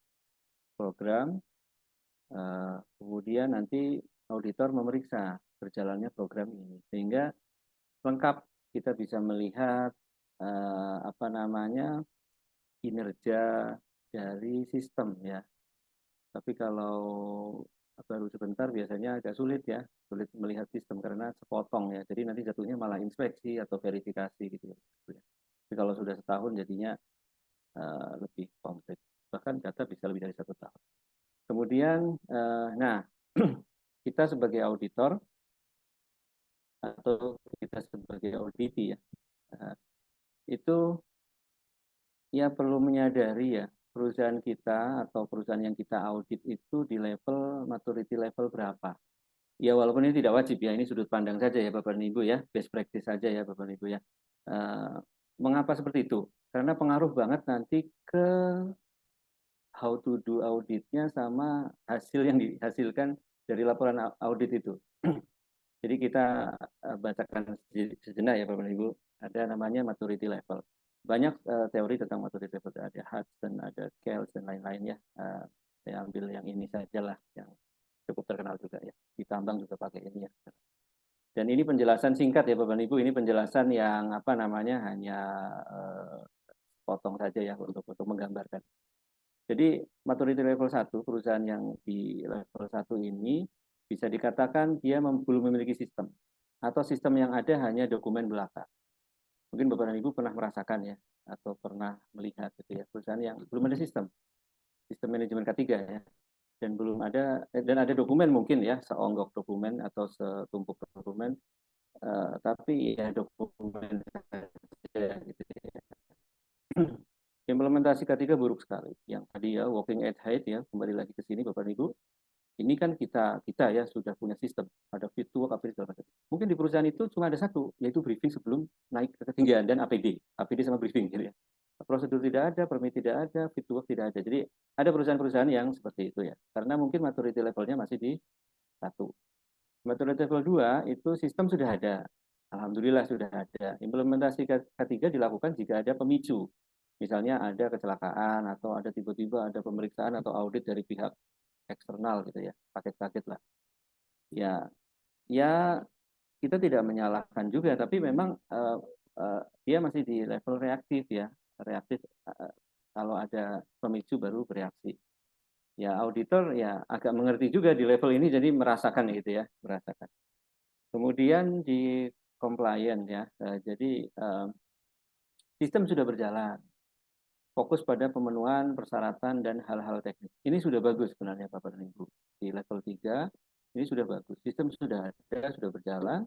program. Kemudian nanti auditor memeriksa berjalannya program ini sehingga lengkap kita bisa melihat apa namanya kinerja dari sistem ya. Tapi kalau baru sebentar biasanya agak sulit ya, sulit melihat sistem karena sepotong ya. Jadi nanti jatuhnya malah inspeksi atau verifikasi gitu ya. Tapi kalau sudah setahun jadinya lebih komplit. Bahkan data bisa lebih dari 1 tahun. Kemudian, nah, kita sebagai auditor atau kita sebagai auditi ya, itu ya perlu menyadari ya, perusahaan kita atau perusahaan yang kita audit itu di level maturity level berapa. Ya walaupun ini tidak wajib ya, ini sudut pandang saja ya Bapak dan Ibu ya, best practice saja ya Bapak dan Ibu ya. Mengapa seperti itu? Karena pengaruh banget nanti ke how to do auditnya sama hasil yang dihasilkan dari laporan audit itu. Jadi kita bacakan sejenak ya Bapak dan Ibu, ada namanya maturity level. Banyak teori tentang maturity level, ada Hudson, ada Kells dan lain-lain ya. Saya ambil yang ini saja lah, yang cukup terkenal juga ya. Di tambang juga pakai ini ya. Dan ini penjelasan singkat ya Bapak dan Ibu, ini penjelasan yang apa namanya hanya potong saja ya untuk menggambarkan. Jadi maturity level 1, perusahaan yang di level 1 ini bisa dikatakan dia belum memiliki sistem. Atau sistem yang ada hanya dokumen belaka. Mungkin Bapak dan Ibu pernah merasakan ya, atau pernah melihat gitu ya, perusahaan yang belum ada sistem manajemen K3 ya. Dan belum ada, dan ada dokumen mungkin ya, seonggok dokumen atau setumpuk dokumen, tapi ya dokumen saja gitu ya. Implementasi K3 buruk sekali. Yang tadi ya, working at height ya, kembali lagi ke sini Bapak Ibu. Ini kan kita ya sudah punya sistem, ada fit to work, APD, segala macam. Mungkin di perusahaan itu cuma ada satu, yaitu briefing sebelum naik ke ketinggian dan APD sama briefing gitu ya. Prosedur tidak ada, permit tidak ada, fit to work tidak ada. Jadi ada perusahaan-perusahaan yang seperti itu ya. Karena mungkin maturity levelnya masih di 1. Maturity level 2 itu sistem sudah ada. Alhamdulillah sudah ada. Implementasi K3 dilakukan jika ada pemicu. Misalnya ada kecelakaan atau ada tiba-tiba ada pemeriksaan atau audit dari pihak eksternal gitu ya, kaget-kaget lah. Ya kita tidak menyalahkan juga, tapi memang dia masih di level reaktif ya, reaktif kalau ada pemicu baru bereaksi. Ya auditor ya agak mengerti juga di level ini, jadi merasakan gitu ya, merasakan. Kemudian di compliance ya, jadi sistem sudah berjalan. Fokus pada pemenuhan persyaratan dan hal-hal teknis. Ini sudah bagus sebenarnya Bapak dan Ibu. Di level 3 ini sudah bagus. Sistem sudah ada, sudah berjalan.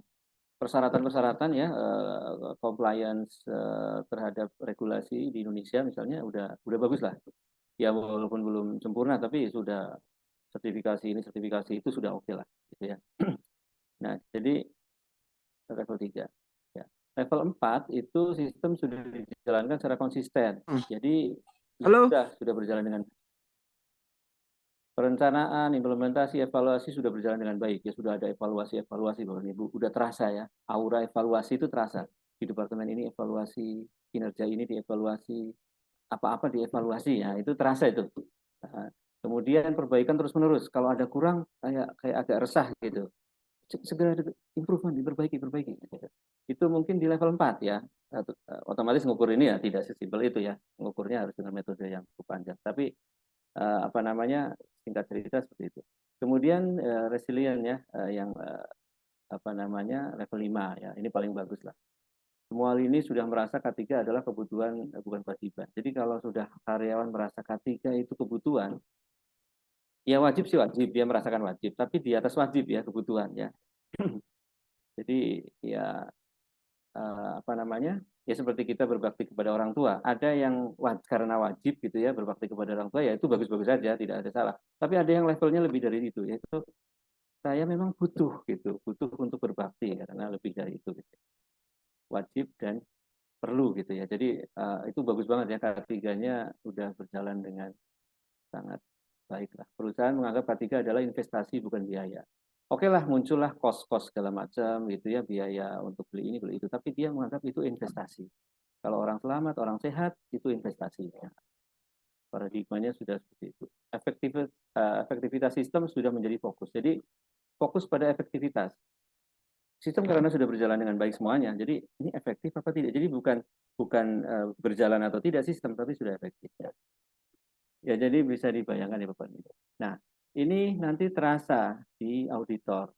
Persyaratan-persyaratan ya compliance terhadap regulasi di Indonesia misalnya udah bagus lah. Ya walaupun belum sempurna tapi sudah sertifikasi ini sertifikasi itu sudah oke lah gitu ya. Nah, jadi level 3. Ya. Level 4 itu sistem sudah dijalankan secara konsisten. Jadi sudah berjalan dengan perencanaan, implementasi, evaluasi sudah berjalan dengan baik. Ya sudah ada evaluasi Bapak Ibu. Sudah terasa ya. Aura evaluasi itu terasa. Di departemen ini evaluasi, kinerja ini dievaluasi, apa-apa dievaluasi ya, itu terasa itu. Nah, kemudian perbaikan terus-menerus. Kalau ada kurang kayak agak resah gitu. Segera improvement, diperbaiki. Itu mungkin di level 4 ya. Otomatis ngukur ini ya tidak sesimpel itu ya. Ngukurnya harus dengan metode yang cukup panjang. Tapi apa namanya, singkat cerita seperti itu. Kemudian resilient ya, yang apa namanya level 5 ya. Ini paling bagus lah. Semua ini sudah merasa K3 adalah kebutuhan bukan kewajiban. Jadi kalau sudah karyawan merasa K3 itu kebutuhan, ya wajib sih wajib, dia merasakan wajib, tapi di atas wajib ya kebutuhan ya. Jadi ya apa namanya, ya seperti kita berbakti kepada orang tua. Ada yang karena wajib gitu ya berbakti kepada orang tua, ya itu bagus-bagus saja, tidak ada salah. Tapi ada yang levelnya lebih dari itu, yaitu saya memang butuh gitu, butuh untuk berbakti karena lebih dari itu. Gitu. Wajib dan perlu gitu ya. Jadi itu bagus banget ya, K3-nya udah berjalan dengan sangat baik lah. Perusahaan menganggap K3 adalah investasi bukan biaya. Oke lah, muncullah kos-kos segala macam gitu ya, biaya untuk beli ini beli itu, tapi dia menganggap itu investasi. Kalau orang selamat, orang sehat itu investasi. Ya. Paradigmanya sudah seperti itu. Efektivitas sistem sudah menjadi fokus. Jadi fokus pada efektivitas. Sistem karena sudah berjalan dengan baik semuanya, jadi ini efektif apa tidak? Jadi bukan berjalan atau tidak sistem, tapi sudah efektif. Ya jadi bisa dibayangkan ya Bapak Ibu. Nah, ini nanti terasa di auditor.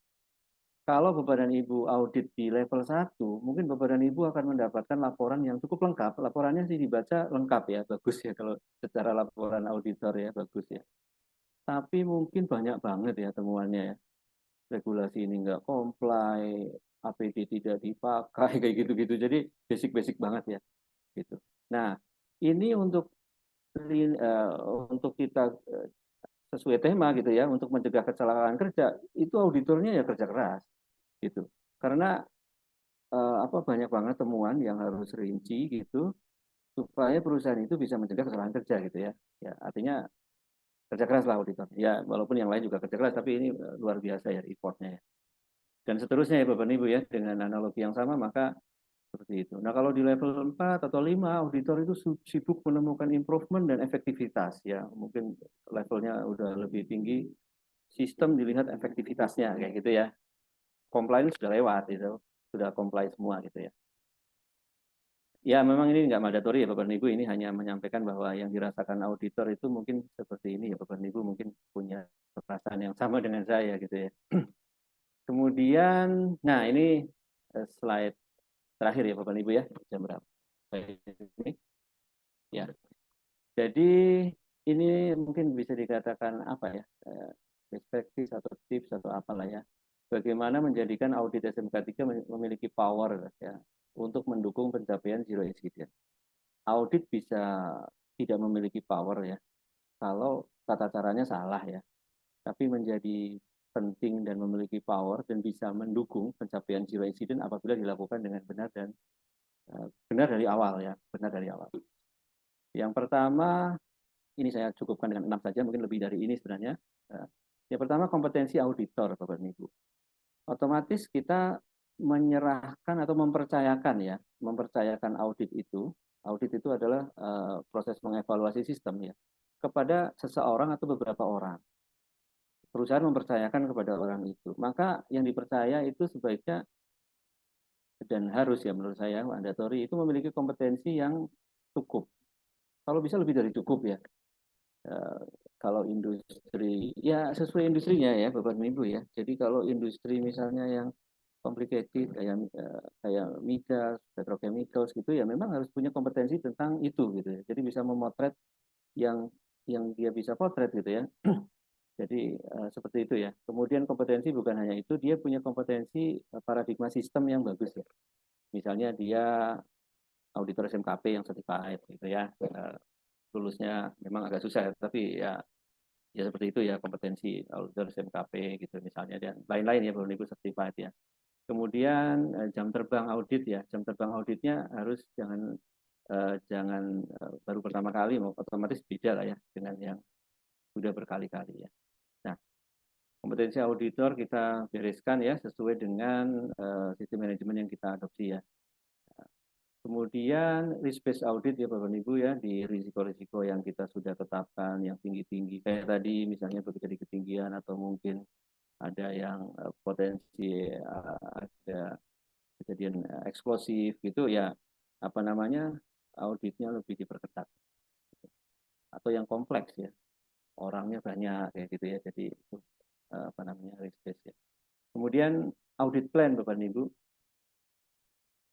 Kalau Bapak dan Ibu audit di level 1, mungkin Bapak dan Ibu akan mendapatkan laporan yang cukup lengkap. Laporannya sih dibaca lengkap ya, bagus ya kalau secara laporan auditor ya, bagus ya. tapi mungkin banyak banget ya temuannya ya. Regulasi ini nggak comply, APD tidak dipakai, kayak gitu-gitu. Jadi basic-basic banget ya, gitu. Nah, ini untuk kita sesuai tema gitu ya, untuk mencegah kecelakaan kerja, itu auditornya ya kerja keras, gitu. Karena banyak banget temuan yang harus rinci gitu supaya perusahaan itu bisa mencegah kecelakaan kerja gitu ya. Ya, artinya kerja keras lah auditor. Ya, walaupun yang lain juga kerja keras, tapi ini luar biasa ya effortnya ya. Dan seterusnya ya Bapak Ibu ya, dengan analogi yang sama maka seperti itu. Nah, kalau di level 4 atau 5 auditor itu sibuk menemukan improvement dan efektivitas ya. Mungkin levelnya udah lebih tinggi, sistem dilihat efektivitasnya kayak gitu ya. Compliance sudah lewat itu, sudah comply semua gitu ya. Ya, memang ini nggak mandatori ya Bapak Ibu, ini hanya menyampaikan bahwa yang dirasakan auditor itu mungkin seperti ini ya Bapak Ibu, mungkin punya perasaan yang sama dengan saya gitu ya. Kemudian, nah ini slide terakhir ya Bapak Ibu ya, jam berapa? Ini ya. Jadi ini mungkin bisa dikatakan apa ya, perspektif atau tips atau apalah ya. Bagaimana menjadikan audit SMK 3 memiliki power ya untuk mendukung pencapaian zero incident. Audit bisa tidak memiliki power ya kalau tata caranya salah ya, tapi menjadi penting dan memiliki power dan bisa mendukung pencapaian zero incident apabila dilakukan dengan benar dan benar dari awal ya, benar dari awal. Yang pertama, ini saya cukupkan dengan 6 saja, mungkin lebih dari ini sebenarnya. Yang pertama, kompetensi auditor, Bapak Ibu. Otomatis kita menyerahkan atau mempercayakan audit itu. Audit itu adalah proses mengevaluasi sistem ya, kepada seseorang atau beberapa orang. Perusahaan mempercayakan kepada orang itu. Maka yang dipercaya itu sebaiknya dan harus ya menurut saya mandatori itu memiliki kompetensi yang cukup. Kalau bisa lebih dari cukup ya. Kalau industri ya sesuai industrinya ya Bapak Ibu ya. Jadi kalau industri misalnya yang complicated kayak migas, petrochemicals gitu ya memang harus punya kompetensi tentang itu gitu ya. Jadi bisa memotret yang dia bisa potret gitu ya. Jadi seperti itu ya. Kemudian kompetensi bukan hanya itu, dia punya kompetensi paradigma sistem yang bagus ya. Misalnya dia auditor SMKP yang certified gitu ya. Lulusnya memang agak susah tapi ya seperti itu ya kompetensi auditor SMKP gitu misalnya dan lain-lain ya Bapak Ibu certified ya. Kemudian jam terbang audit ya, jam terbang auditnya harus jangan baru pertama kali, otomatis beda lah ya dengan yang sudah berkali-kali ya. Nah, kompetensi auditor kita bereskan ya sesuai dengan sistem manajemen yang kita adopsi ya. Kemudian risk based audit ya Bapak Ibu ya di risiko-risiko yang kita sudah tetapkan yang tinggi-tinggi kayak tadi misalnya begitu di ketinggian atau mungkin ada yang potensi ada kejadian eksplosif gitu ya apa namanya auditnya lebih diperketat atau yang kompleks ya orangnya banyak kayak gitu ya jadi itu apa namanya risk based ya. Kemudian audit plan Bapak Ibu.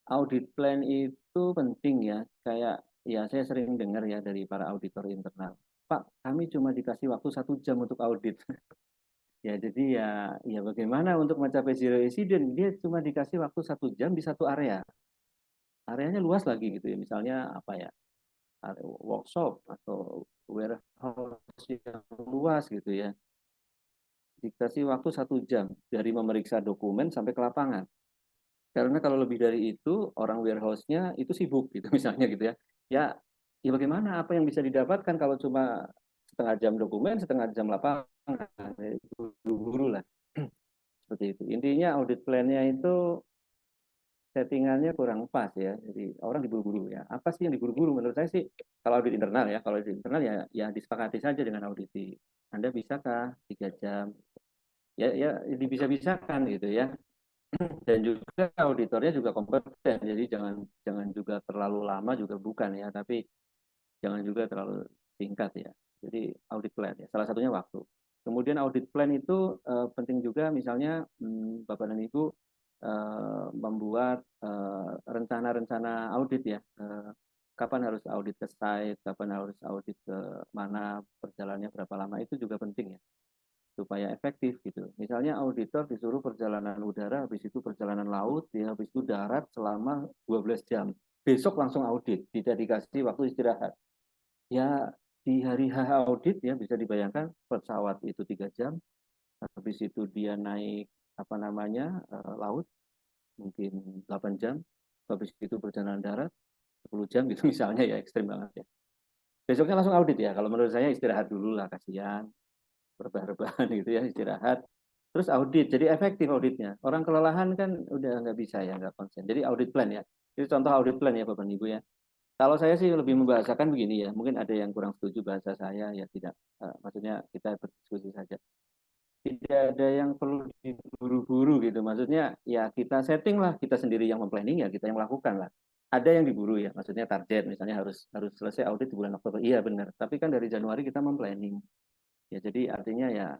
Audit plan itu penting ya, kayak ya saya sering dengar ya dari para auditor internal. Pak, kami cuma dikasih waktu 1 jam untuk audit. Ya jadi ya bagaimana untuk mencapai zero incident? Dia cuma dikasih waktu 1 jam di satu area. Areanya luas lagi gitu ya, misalnya apa ya, workshop atau warehouse yang luas gitu ya. Dikasih waktu 1 jam dari memeriksa dokumen sampai ke lapangan. Karena kalau lebih dari itu orang warehouse-nya itu sibuk gitu misalnya gitu ya. Ya bagaimana apa yang bisa didapatkan kalau cuma setengah jam dokumen, setengah jam lapangan. Buru-buru lah. Seperti itu. Intinya audit plan-nya itu settingannya kurang pas ya. Jadi orang diburu-buru ya. Apa sih yang diburu-buru? Menurut saya sih kalau audit internal ya, kalau audit internal ya disepakati saja dengan auditi. Anda bisakah 3 jam? Ya bisa-bisakan gitu ya. Dan juga auditornya juga kompeten jadi jangan juga terlalu lama juga bukan ya tapi jangan juga terlalu singkat ya jadi audit plan ya salah satunya waktu kemudian audit plan itu penting juga misalnya Bapak dan Ibu membuat rencana-rencana audit ya kapan harus audit ke site, kapan harus audit ke mana, perjalanannya berapa lama, itu juga penting ya, supaya efektif gitu. Misalnya auditor disuruh perjalanan udara, habis itu perjalanan laut, ya habis itu darat selama 12 jam. Besok langsung audit, tidak dikasih waktu istirahat. Ya di hari H audit ya bisa dibayangkan pesawat itu 3 jam, habis itu dia naik laut mungkin 8 jam, habis itu perjalanan darat 10 jam gitu misalnya, ya ekstrim banget ya. Besoknya langsung audit ya, kalau menurut saya istirahat dulu lah, kasihan, rebah-rebahan gitu ya, istirahat. Terus audit, jadi efektif auditnya. Orang kelelahan kan udah nggak bisa ya, nggak konsen. Jadi audit plan ya. Itu contoh audit plan ya Bapak Ibu ya. Kalau saya sih lebih membahasakan begini ya, mungkin ada yang kurang setuju bahasa saya, ya tidak. Maksudnya kita berdiskusi saja. Tidak ada yang perlu diburu-buru gitu. Maksudnya ya kita setting lah, kita sendiri yang memplanning ya kita yang melakukan lah. Ada yang diburu ya, maksudnya target misalnya harus selesai audit di bulan Oktober. Iya benar. Tapi kan dari Januari kita memplanning. Ya jadi artinya ya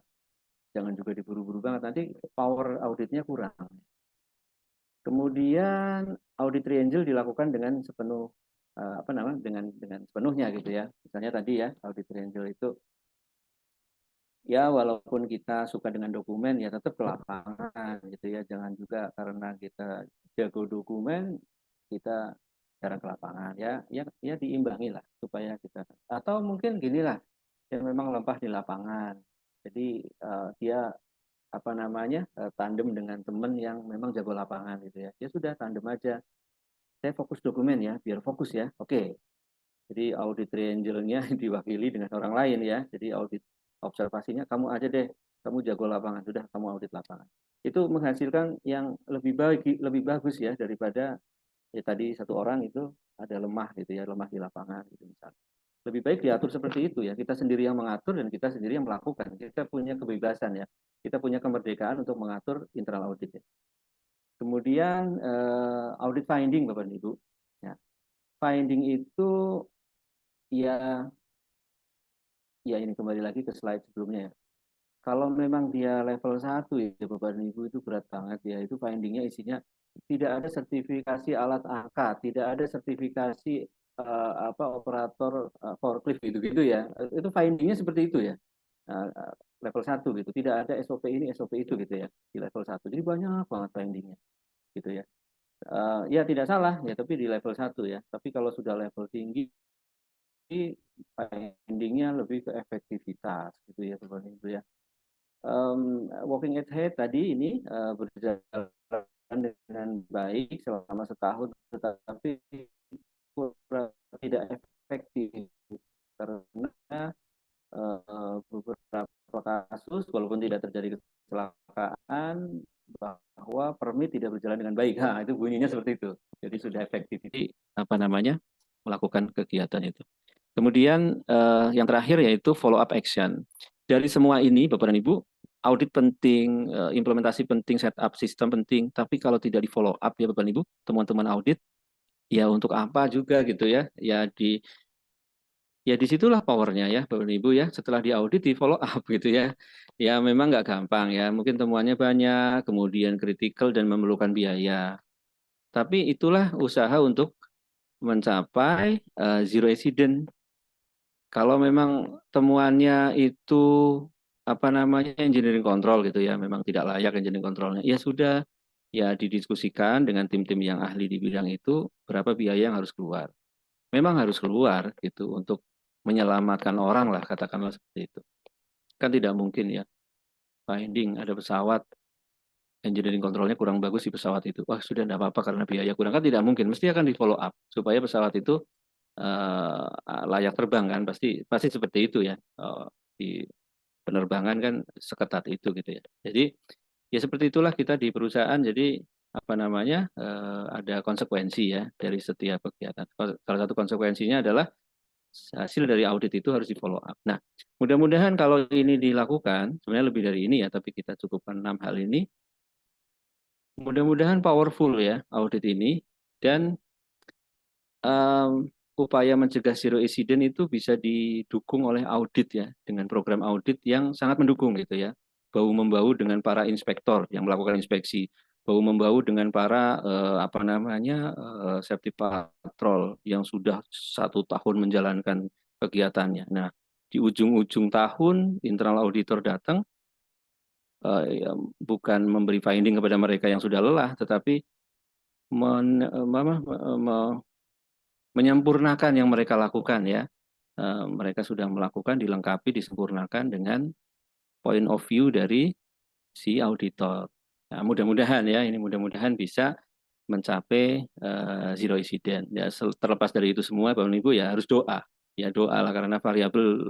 jangan juga diburu-buru banget. Nanti power auditnya kurang. Kemudian audit triangle dilakukan dengan sepenuh dengan sepenuhnya gitu ya. Misalnya tadi ya audit triangle itu ya walaupun kita suka dengan dokumen ya tetap ke lapangan gitu ya, jangan juga karena kita jago dokumen kita jarang ke lapangan ya diimbangi lah supaya kita, atau mungkin gini lah yang memang lempah di lapangan jadi dia tandem dengan teman yang memang jago lapangan gitu ya sudah tandem aja, saya fokus dokumen ya biar fokus ya, oke. Jadi audit triangle-nya diwakili dengan orang lain ya. Jadi audit observasinya kamu aja deh, kamu jago lapangan, sudah kamu audit lapangan. Itu menghasilkan yang lebih bagus ya daripada ya tadi satu orang itu ada lemah gitu ya, lemah di lapangan gitu misalnya. Lebih baik diatur seperti itu ya, kita sendiri yang mengatur dan kita sendiri yang melakukan. Kita punya kebebasan ya, kita punya kemerdekaan untuk mengatur internal audit ya. Kemudian audit finding Bapak Ibu. Ya. Finding itu ya ini kembali lagi ke slide sebelumnya ya. Kalau memang dia level 1 ya Bapak dan Ibu itu berat banget ya. Itu findingnya isinya tidak ada sertifikasi alat angkat, tidak ada sertifikasi operator forklift gitu ya. Itu findingnya seperti itu ya. Level 1 gitu. Tidak ada SOP ini, SOP itu gitu ya di level 1. Jadi banyak banget findingnya gitu ya. Ya tidak salah ya, tapi di level 1 ya. Tapi kalau sudah level tinggi findingnya lebih ke efektivitas gitu ya Bapak Ibu ya. Working at Head tadi ini berjalan dengan baik selama setahun, tetapi tidak efektif karena beberapa kasus walaupun tidak terjadi kecelakaan bahwa permit tidak berjalan dengan baik. Itu bunyinya seperti itu. Jadi sudah efektif melakukan kegiatan itu. Kemudian yang terakhir yaitu follow up action. Dari semua ini Bapak dan Ibu, audit penting, implementasi penting, setup sistem penting, tapi kalau tidak di follow up ya Bapak dan Ibu, teman-teman audit, ya untuk apa juga gitu ya. Ya disitulah powernya ya Bapak dan Ibu ya, setelah di audit di follow up gitu ya. Ya memang nggak gampang ya, mungkin temuannya banyak, kemudian kritikal dan memerlukan biaya. Tapi itulah usaha untuk mencapai zero accident. Kalau memang temuannya itu engineering control gitu ya, memang tidak layak engineering controlnya, ya sudah, ya didiskusikan dengan tim-tim yang ahli di bidang itu berapa biaya yang harus keluar. Memang harus keluar gitu untuk menyelamatkan orang lah, katakanlah seperti itu. Kan tidak mungkin ya, finding ada pesawat engineering controlnya kurang bagus di pesawat itu, wah sudah tidak apa-apa karena biaya kurang, kan tidak mungkin, mesti akan di follow up supaya pesawat itu layak terbang kan, pasti seperti itu ya, di penerbangan kan seketat itu gitu ya. Jadi ya seperti itulah kita di perusahaan, jadi ada konsekuensi ya dari setiap kegiatan. Salah satu konsekuensinya adalah hasil dari audit itu harus di follow up. Nah, mudah-mudahan kalau ini dilakukan, sebenarnya lebih dari ini ya, tapi kita cukupkan 6 hal ini. Mudah-mudahan powerful ya audit ini, dan upaya mencegah zero accident itu bisa didukung oleh audit ya, dengan program audit yang sangat mendukung gitu ya, bahu-membahu dengan para inspektor yang melakukan inspeksi. bahu-membahu dengan para safety patrol yang sudah 1 tahun menjalankan kegiatannya. Nah, di ujung-ujung tahun internal auditor datang, ya, bukan memberi finding kepada mereka yang sudah lelah, tetapi menyempurnakan yang mereka lakukan ya. Mereka sudah melakukan, dilengkapi, disempurnakan dengan point of view dari si auditor. Nah, mudah-mudahan ya, ini mudah-mudahan bisa mencapai zero incident. Ya, terlepas dari itu semua, Bapak Ibu ya harus doa. Ya doa lah, karena variabel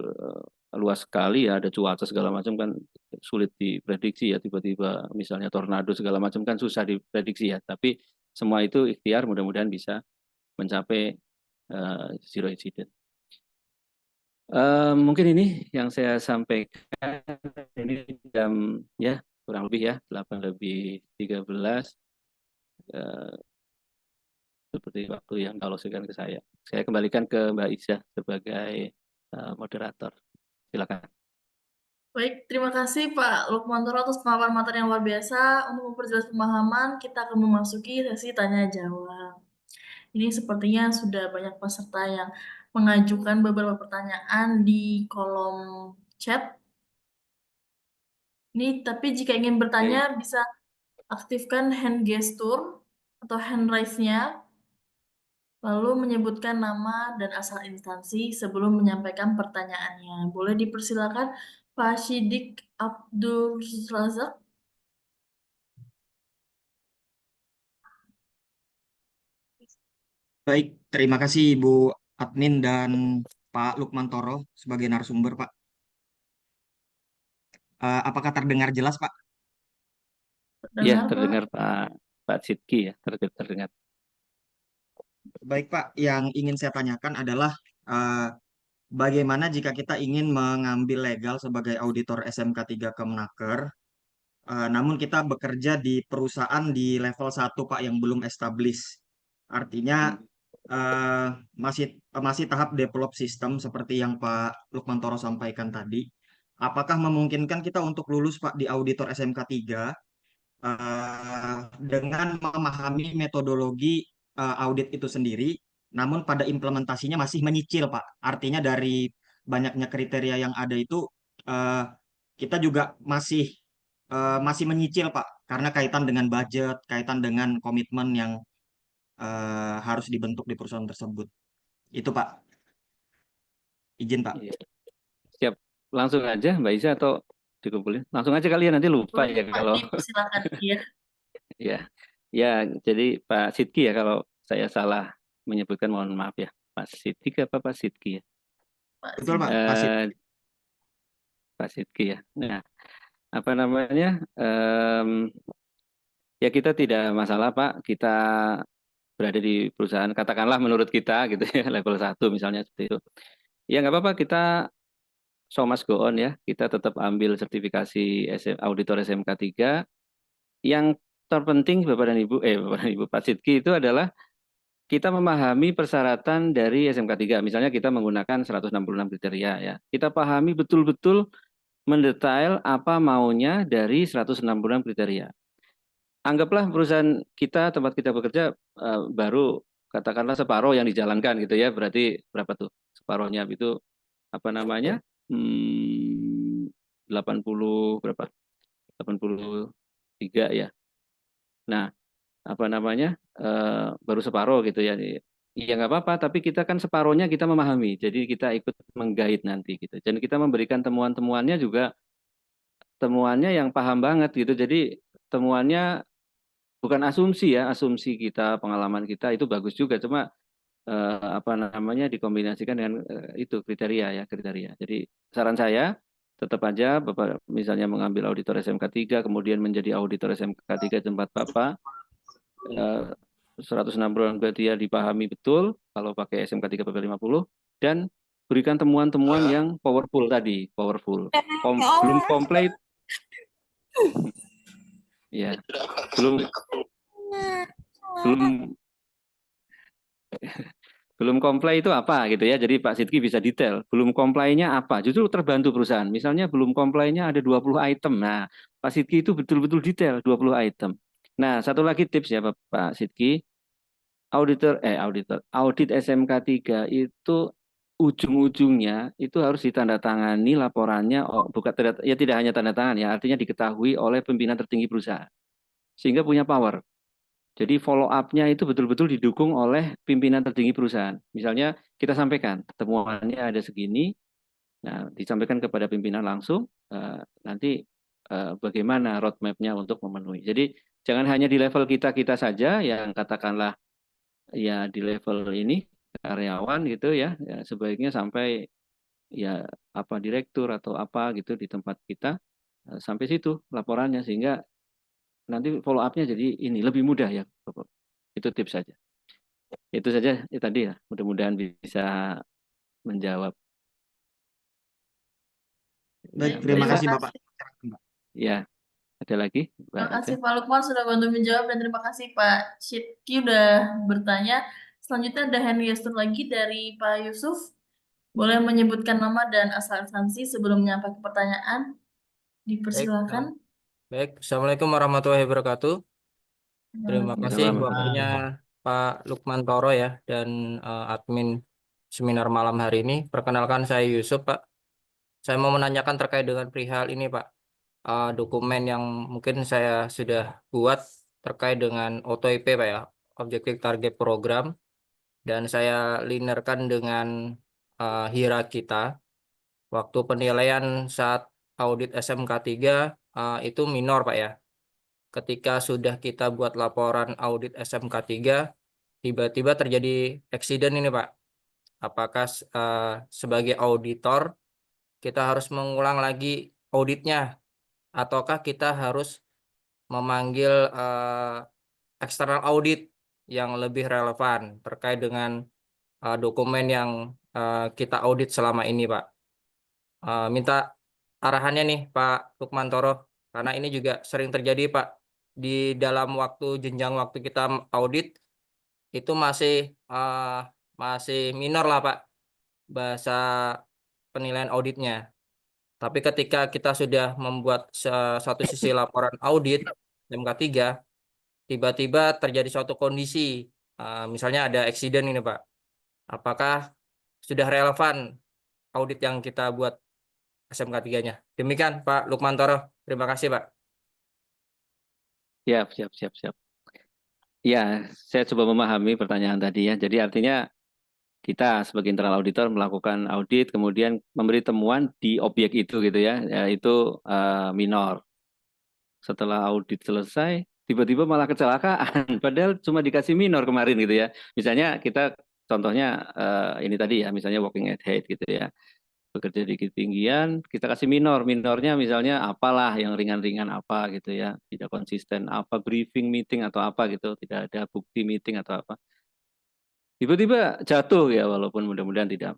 luas sekali ya, ada cuaca segala macam kan sulit diprediksi ya, tiba-tiba misalnya tornado segala macam kan susah diprediksi ya. Tapi semua itu ikhtiar, mudah-mudahan bisa mencapai zero incident. Mungkin ini yang saya sampaikan. Ini jam ya kurang lebih ya 8:13. Seperti waktu yang alokasikan ke saya. Saya kembalikan ke Mbak Iza sebagai moderator. Silakan. Baik, terima kasih Pak Lukmantoro atas pemaparan materi yang luar biasa. Untuk memperjelas pemahaman, kita akan memasuki sesi tanya jawab. Ini sepertinya sudah banyak peserta yang mengajukan beberapa pertanyaan di kolom chat. Ini tapi jika ingin bertanya bisa aktifkan hand gesture atau hand raise-nya, lalu menyebutkan nama dan asal instansi sebelum menyampaikan pertanyaannya. Boleh dipersilakan Pak Siddiq Abdul Razak. Baik, terima kasih Ibu Admin dan Pak Lukmantoro sebagai narasumber, Pak. Apakah terdengar jelas, Pak? Iya, Terdengar, terdengar Pak Sidki ya, terdengar. Baik, Pak. Yang ingin saya tanyakan adalah bagaimana jika kita ingin mengambil legal sebagai auditor SMK 3 Kemenaker, namun kita bekerja di perusahaan di level 1, Pak, yang belum established. Artinya masih tahap develop system seperti yang Pak Lukmantoro sampaikan tadi. Apakah memungkinkan kita untuk lulus, Pak, di auditor SMK 3 dengan memahami metodologi audit itu sendiri, namun pada implementasinya masih menyicil, Pak. Artinya dari banyaknya kriteria yang ada itu kita juga masih menyicil, Pak, karena kaitan dengan budget, kaitan dengan komitmen yang harus dibentuk di perusahaan tersebut. Itu, Pak. Izin, Pak. Iya. Siap. Langsung aja Mbak Iza atau dikumpulin? Langsung aja kalian nanti lupa boleh ya Pak, kalau dipersilakan ya. ya. Ya, jadi Pak Sidki ya, kalau saya salah menyebutkan mohon maaf ya. Pak Sidki apa Pak Sidki ya? Pak Betul, Pak. Siddiq. Pak Sidki ya. Nah, apa namanya? Ya kita tidak masalah Pak, kita berada di perusahaan katakanlah menurut kita gitu ya level 1 misalnya seperti itu. Ya nggak apa-apa, kita so must go on ya. Kita tetap ambil sertifikasi auditor SMK 3. Yang terpenting Bapak dan Ibu Pak Sidki itu adalah kita memahami persyaratan dari SMK 3. Misalnya kita menggunakan 166 kriteria ya. Kita pahami betul-betul mendetail apa maunya dari 166 kriteria. Anggaplah perusahaan kita, tempat kita bekerja baru katakanlah separuh yang dijalankan gitu ya. Berarti berapa tuh separuhnya itu apa namanya? 80 berapa? 83 ya. Nah, apa namanya? Baru separuh gitu ya. Ya nggak apa-apa, tapi kita kan separuhnya kita memahami. Jadi kita ikut menggait nanti gitu. Dan kita memberikan temuannya juga temuannya yang paham banget gitu. Jadi temuannya bukan asumsi ya, asumsi kita, pengalaman kita itu bagus juga, cuma apa namanya dikombinasikan dengan itu kriteria ya, kriteria. Jadi saran saya tetap aja Bapak misalnya mengambil auditor SMK 3 kemudian menjadi auditor SMK 3 tempat Bapak 160 kriteria dipahami betul kalau pakai SMK 3 PP50 dan berikan temuan-temuan yang powerful tadi, powerful. Belum komplit. Ya, belum comply itu apa gitu ya. Jadi Pak Sidki bisa detail. Belum comply-nya apa? Justru terbantu perusahaan. Misalnya belum comply-nya ada 20 item. Nah, Pak Sidki itu betul-betul detail 20 item. Nah, satu lagi tips ya Pak Sidki, audit SMK 3 itu ujung-ujungnya itu harus ditandatangani laporannya, bukan ya tidak hanya tanda tangan ya, artinya diketahui oleh pimpinan tertinggi perusahaan sehingga punya power. Jadi follow up-nya itu betul-betul didukung oleh pimpinan tertinggi perusahaan. Misalnya kita sampaikan temuannya ada segini, nah disampaikan kepada pimpinan langsung, nanti bagaimana roadmap-nya untuk memenuhi. Jadi jangan hanya di level kita saja yang katakanlah ya di level ini karyawan gitu ya, sebaiknya sampai ya apa direktur atau apa gitu di tempat kita, sampai situ laporannya sehingga nanti follow up-nya jadi ini lebih mudah ya Bapak. Itu tips saja. Itu saja ya, tadi ya. Mudah-mudahan bisa menjawab. Baik, Ya, Mbak terima Ika. kasih Bapak. Ya, ada lagi? Terima Mbak kasih Ika? Pak Lukman sudah bantu menjawab dan terima kasih Pak Syidki udah bertanya. Selanjutnya ada hand gesture lagi dari Pak Yusuf. Boleh menyebutkan nama dan asal instansi sebelum menyampaikan pertanyaan. Dipersilakan. Baik, Assalamualaikum warahmatullahi wabarakatuh. Terima kasih Assalamualaikum. waktunya Pak Lukman Toro ya dan admin seminar malam hari ini. Perkenalkan saya Yusuf, Pak. Saya mau menanyakan terkait dengan perihal ini, Pak. Dokumen yang mungkin saya sudah buat terkait dengan OTP, Pak ya, Objective Target Program, dan saya linerkan dengan HIRA kita. Waktu penilaian saat audit SMK 3 itu minor, Pak ya. Ketika sudah kita buat laporan audit SMK 3, tiba-tiba terjadi accident ini, Pak. Apakah sebagai auditor kita harus mengulang lagi auditnya, ataukah kita harus memanggil eksternal audit yang lebih relevan terkait dengan dokumen yang kita audit selama ini, Pak? Minta arahannya nih, Pak Lukman Toro, karena ini juga sering terjadi, Pak. Di dalam jenjang waktu kita audit, itu masih minor lah, Pak, bahasa penilaian auditnya. Tapi ketika kita sudah membuat satu sisi laporan audit MK3, tiba-tiba terjadi suatu kondisi, misalnya ada accident ini, Pak. Apakah sudah relevan audit yang kita buat SMK 3-nya? Demikian, Pak Lukman Toro. Terima kasih, Pak. Siap. Ya, saya coba memahami pertanyaan tadi ya. Jadi artinya kita sebagai internal auditor melakukan audit, kemudian memberi temuan di objek itu gitu ya, itu minor. Setelah audit selesai, tiba-tiba malah kecelakaan, padahal cuma dikasih minor kemarin gitu ya. Misalnya kita contohnya ini tadi ya, misalnya walking at height gitu ya, bekerja di ketinggian, kita kasih minornya misalnya apalah yang ringan-ringan apa gitu ya, tidak konsisten apa briefing meeting atau apa gitu, tidak ada bukti meeting atau apa. Tiba-tiba jatuh ya, walaupun mudah-mudahan tidak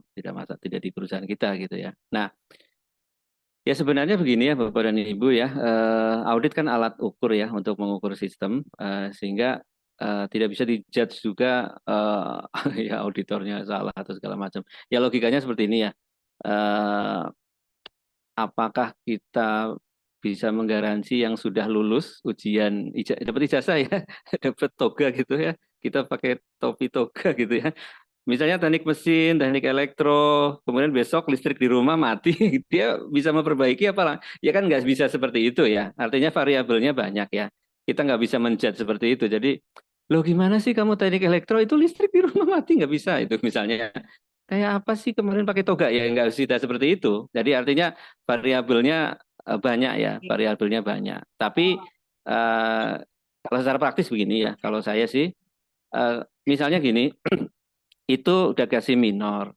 di perusahaan kita gitu ya. Nah, ya sebenarnya begini ya Bapak dan Ibu ya, audit kan alat ukur ya untuk mengukur sistem, sehingga tidak bisa dijudge juga ya auditornya salah atau segala macam. Ya logikanya seperti ini ya, apakah kita bisa menggaransi yang sudah lulus ujian dapat ijazah ya, dapat toga gitu ya, kita pakai topi toga gitu ya. Misalnya teknik mesin, teknik elektro, kemudian besok listrik di rumah mati, dia bisa memperbaiki apa lah? Ya kan nggak bisa seperti itu ya. Artinya variabelnya banyak ya. Kita nggak bisa menjudge seperti itu. Jadi, loh gimana sih kamu teknik elektro itu listrik di rumah mati nggak bisa itu misalnya. Kayak apa sih kemarin pakai toga ya nggak bisa seperti itu. Jadi artinya variabelnya banyak ya, variabelnya banyak. Tapi kalau secara praktis begini ya, kalau saya sih misalnya gini. Itu udah kasih minor,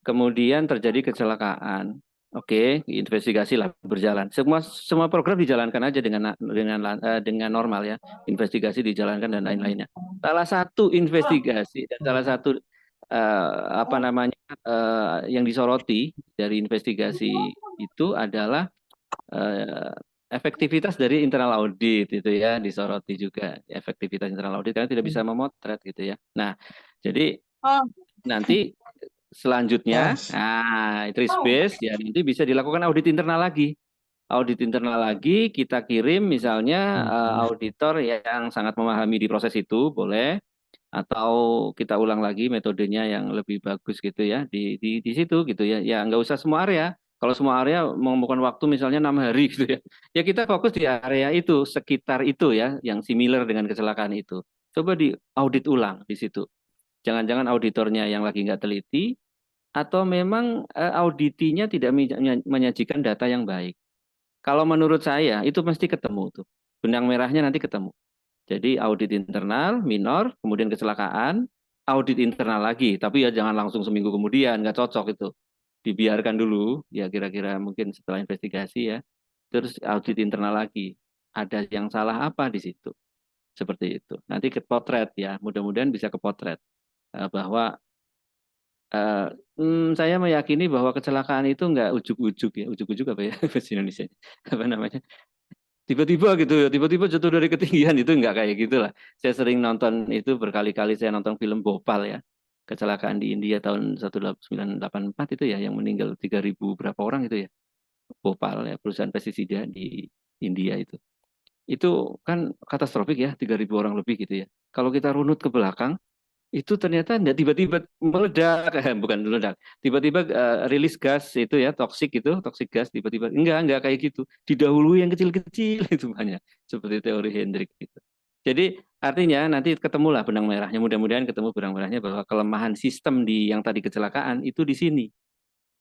kemudian terjadi kecelakaan. Oke, investigasi lah berjalan. Semua program dijalankan aja dengan normal ya. Investigasi dijalankan dan lain-lainnya. Salah satu investigasi dan salah satu apa namanya yang disoroti dari investigasi itu adalah efektivitas dari internal audit itu ya, disoroti juga efektivitas internal audit karena tidak bisa memotret gitu ya. Nah, jadi nanti selanjutnya, risk base ya nanti bisa dilakukan audit internal lagi. audit internal lagi, kita kirim misalnya auditor yang sangat memahami di proses itu, boleh. Atau kita ulang lagi metodenya yang lebih bagus gitu ya di situ gitu ya. Ya nggak usah semua area. Kalau semua area membutuhkan waktu misalnya 6 hari gitu ya. Ya kita fokus di area itu, sekitar itu ya, yang similar dengan kecelakaan itu. Coba di audit ulang di situ. Jangan-jangan auditornya yang lagi nggak teliti, atau memang auditinya tidak menyajikan data yang baik. Kalau menurut saya itu mesti ketemu tuh. Benang merahnya nanti ketemu. Jadi audit internal, minor, kemudian kecelakaan, audit internal lagi. Tapi ya jangan langsung seminggu kemudian, nggak cocok itu. Dibiarkan dulu, ya kira-kira mungkin setelah investigasi ya. Terus audit internal lagi. Ada yang salah apa di situ? Seperti itu. Nanti ke potret ya, mudah-mudahan bisa ke potret. Bahwa saya meyakini bahwa kecelakaan itu nggak ujuk-ujuk ya. Ujuk-ujuk apa ya bahasa Indonesia? Apa namanya? Tiba-tiba gitu ya, tiba-tiba jatuh dari ketinggian, itu enggak kayak gitulah. Saya sering nonton itu berkali-kali, saya nonton film Bhopal ya. Kecelakaan di India tahun 1984 itu ya, yang meninggal 3.000 berapa orang itu ya. Bhopal ya, perusahaan pestisida di India itu. Itu kan katastrofik ya, 3.000 orang lebih gitu ya. Kalau kita runut ke belakang, itu ternyata enggak tiba-tiba meledak, bukan meledak, tiba-tiba rilis gas itu ya, toksik gas tiba-tiba, enggak kayak gitu, didahului yang kecil-kecil itu banyak, seperti teori Hendrik gitu. Jadi artinya nanti ketemulah benang merahnya, mudah-mudahan ketemu benang merahnya bahwa kelemahan sistem di yang tadi kecelakaan itu di sini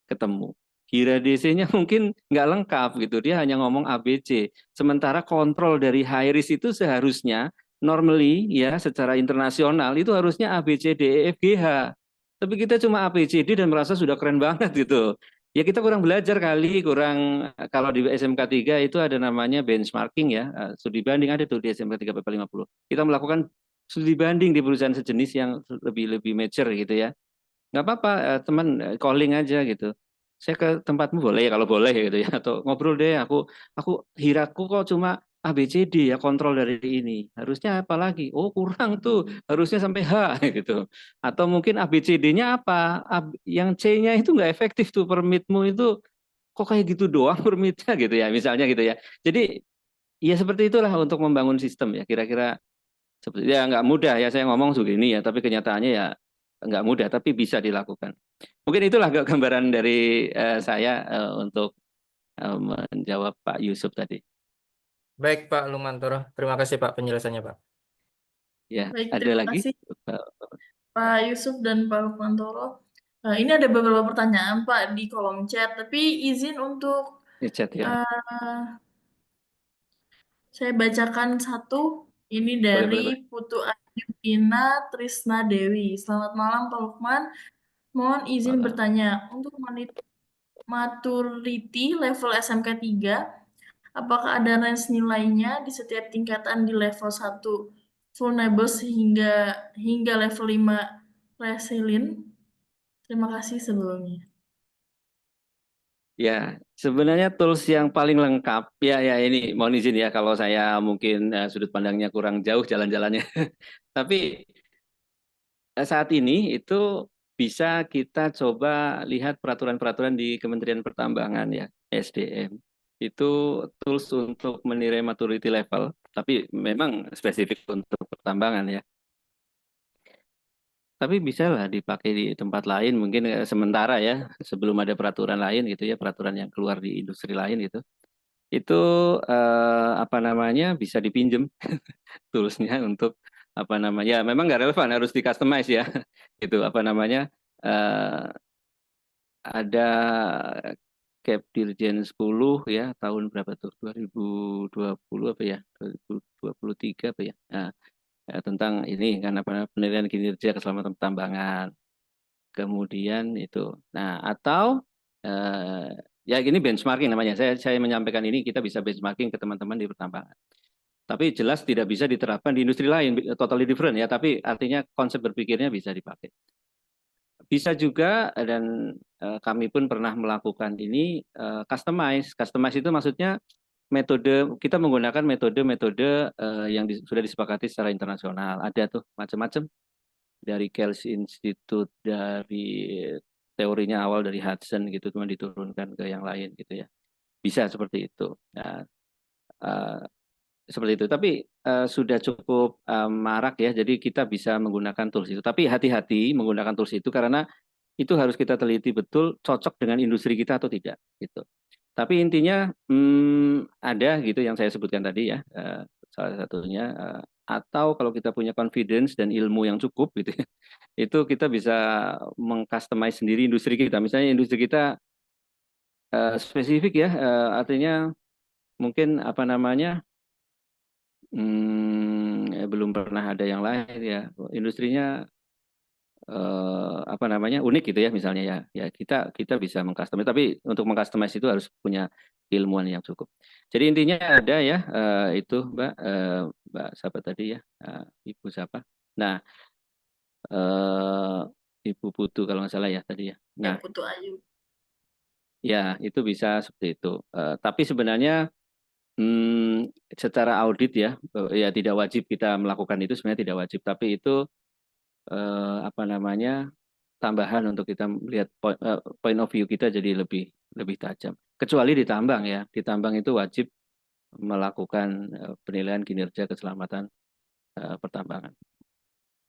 ketemu. Kira DC-nya mungkin nggak lengkap gitu, dia hanya ngomong ABC. Sementara kontrol dari high risk itu seharusnya normally ya secara internasional itu harusnya ABCDEFGH. Tapi kita cuma ABCD dan merasa sudah keren banget gitu. Ya kita kurang belajar kali, kurang kalau di SMK 3 itu ada namanya benchmarking ya, studi banding ada tuh di SMK 3 PP50. Kita melakukan studi banding di perusahaan sejenis yang lebih mature gitu ya. Nggak apa-apa, teman calling aja gitu. Saya ke tempatmu boleh ya kalau boleh gitu ya, atau ngobrol deh, aku hiraku kok cuma ABCD ya, kontrol dari ini. Harusnya apa lagi? Oh kurang tuh, harusnya sampai H gitu. Atau mungkin ABCD-nya apa? Yang C-nya itu nggak efektif tuh, permitmu itu kok kayak gitu doang permitnya gitu ya, misalnya gitu ya. Jadi ya seperti itulah untuk membangun sistem ya, kira-kira seperti ya nggak mudah ya, saya ngomong begini ya, tapi kenyataannya ya nggak mudah, tapi bisa dilakukan. Mungkin itulah gambaran dari saya untuk menjawab Pak Yusuf tadi. Baik Pak Lukmantoro, terima kasih Pak penjelasannya Pak. Ya, Baik, ada terima lagi? kasih Pak Yusuf dan Pak Lukmantoro. Ini ada beberapa pertanyaan Pak di kolom chat, tapi izin untuk Chat ya. saya bacakan satu. Ini Boleh, dari boleh. Putu Ina Trisna Dewi. Selamat malam Pak Lukman. Mohon izin Malam. bertanya, untuk maturity level SMK 3, apakah ada range nilainya di setiap tingkatan di level 1 vulnerable hingga level 5 resilient? Terima kasih sebelumnya. Ya, sebenarnya tools yang paling lengkap ya ini mohon izin ya kalau saya mungkin sudut pandangnya kurang jauh jalan-jalannya. Tapi saat ini itu bisa kita coba lihat peraturan-peraturan di Kementerian Pertambangan ya, SDM. Itu tools untuk menilai maturity level, tapi memang spesifik untuk pertambangan ya. Tapi bisa lah dipakai di tempat lain, mungkin sementara ya, sebelum ada peraturan lain gitu ya, peraturan yang keluar di industri lain gitu. Itu apa namanya bisa dipinjem toolsnya untuk apa namanya, ya memang nggak relevan, harus di customize ya. Itu apa namanya, ada Cap Dirjen 10 ya, tahun berapa tuh, 2020 apa ya, 2023 apa ya. Nah, tentang ini kan apa, penilaian kinerja keselamatan pertambangan. Kemudian itu. Nah, atau ya ini benchmarking namanya. Saya menyampaikan ini, kita bisa benchmarking ke teman-teman di pertambangan. Tapi jelas tidak bisa diterapkan di industri lain, totally different ya, tapi artinya konsep berpikirnya bisa dipakai. Bisa juga, dan kami pun pernah melakukan ini, customize. Customize itu maksudnya metode, kita menggunakan metode-metode yang sudah disepakati secara internasional. Ada tuh macam-macam, dari Kells Institute, dari teorinya awal dari Hudson gitu, cuma diturunkan ke yang lain gitu ya. bisa seperti itu. Nah, seperti itu. Tapi sudah cukup marak ya, jadi kita bisa menggunakan tools itu. Tapi hati-hati menggunakan tools itu karena itu harus kita teliti betul cocok dengan industri kita atau tidak gitu. Tapi intinya ada gitu yang saya sebutkan tadi ya, salah satunya atau kalau kita punya confidence dan ilmu yang cukup gitu ya, itu kita bisa mengcustomize sendiri industri kita. Misalnya industri kita spesifik ya, artinya mungkin apa namanya belum pernah ada yang lain ya, industrinya apa namanya unik gitu ya misalnya ya, ya kita bisa mengcustomize, tapi untuk mengcustomize itu harus punya ilmuwan yang cukup. Jadi intinya ada ya, itu Mbak siapa tadi ya, Ibu siapa? Nah, Ibu Putu kalau nggak salah ya tadi ya. Ya, Nah, Putu Ayu. ya itu bisa seperti itu. Tapi sebenarnya secara audit ya, ya tidak wajib kita melakukan itu, sebenarnya tidak wajib. Tapi itu apa namanya tambahan untuk kita melihat point of view kita jadi lebih lebih tajam. Kecuali di tambang ya, di tambang itu wajib melakukan penilaian kinerja keselamatan pertambangan.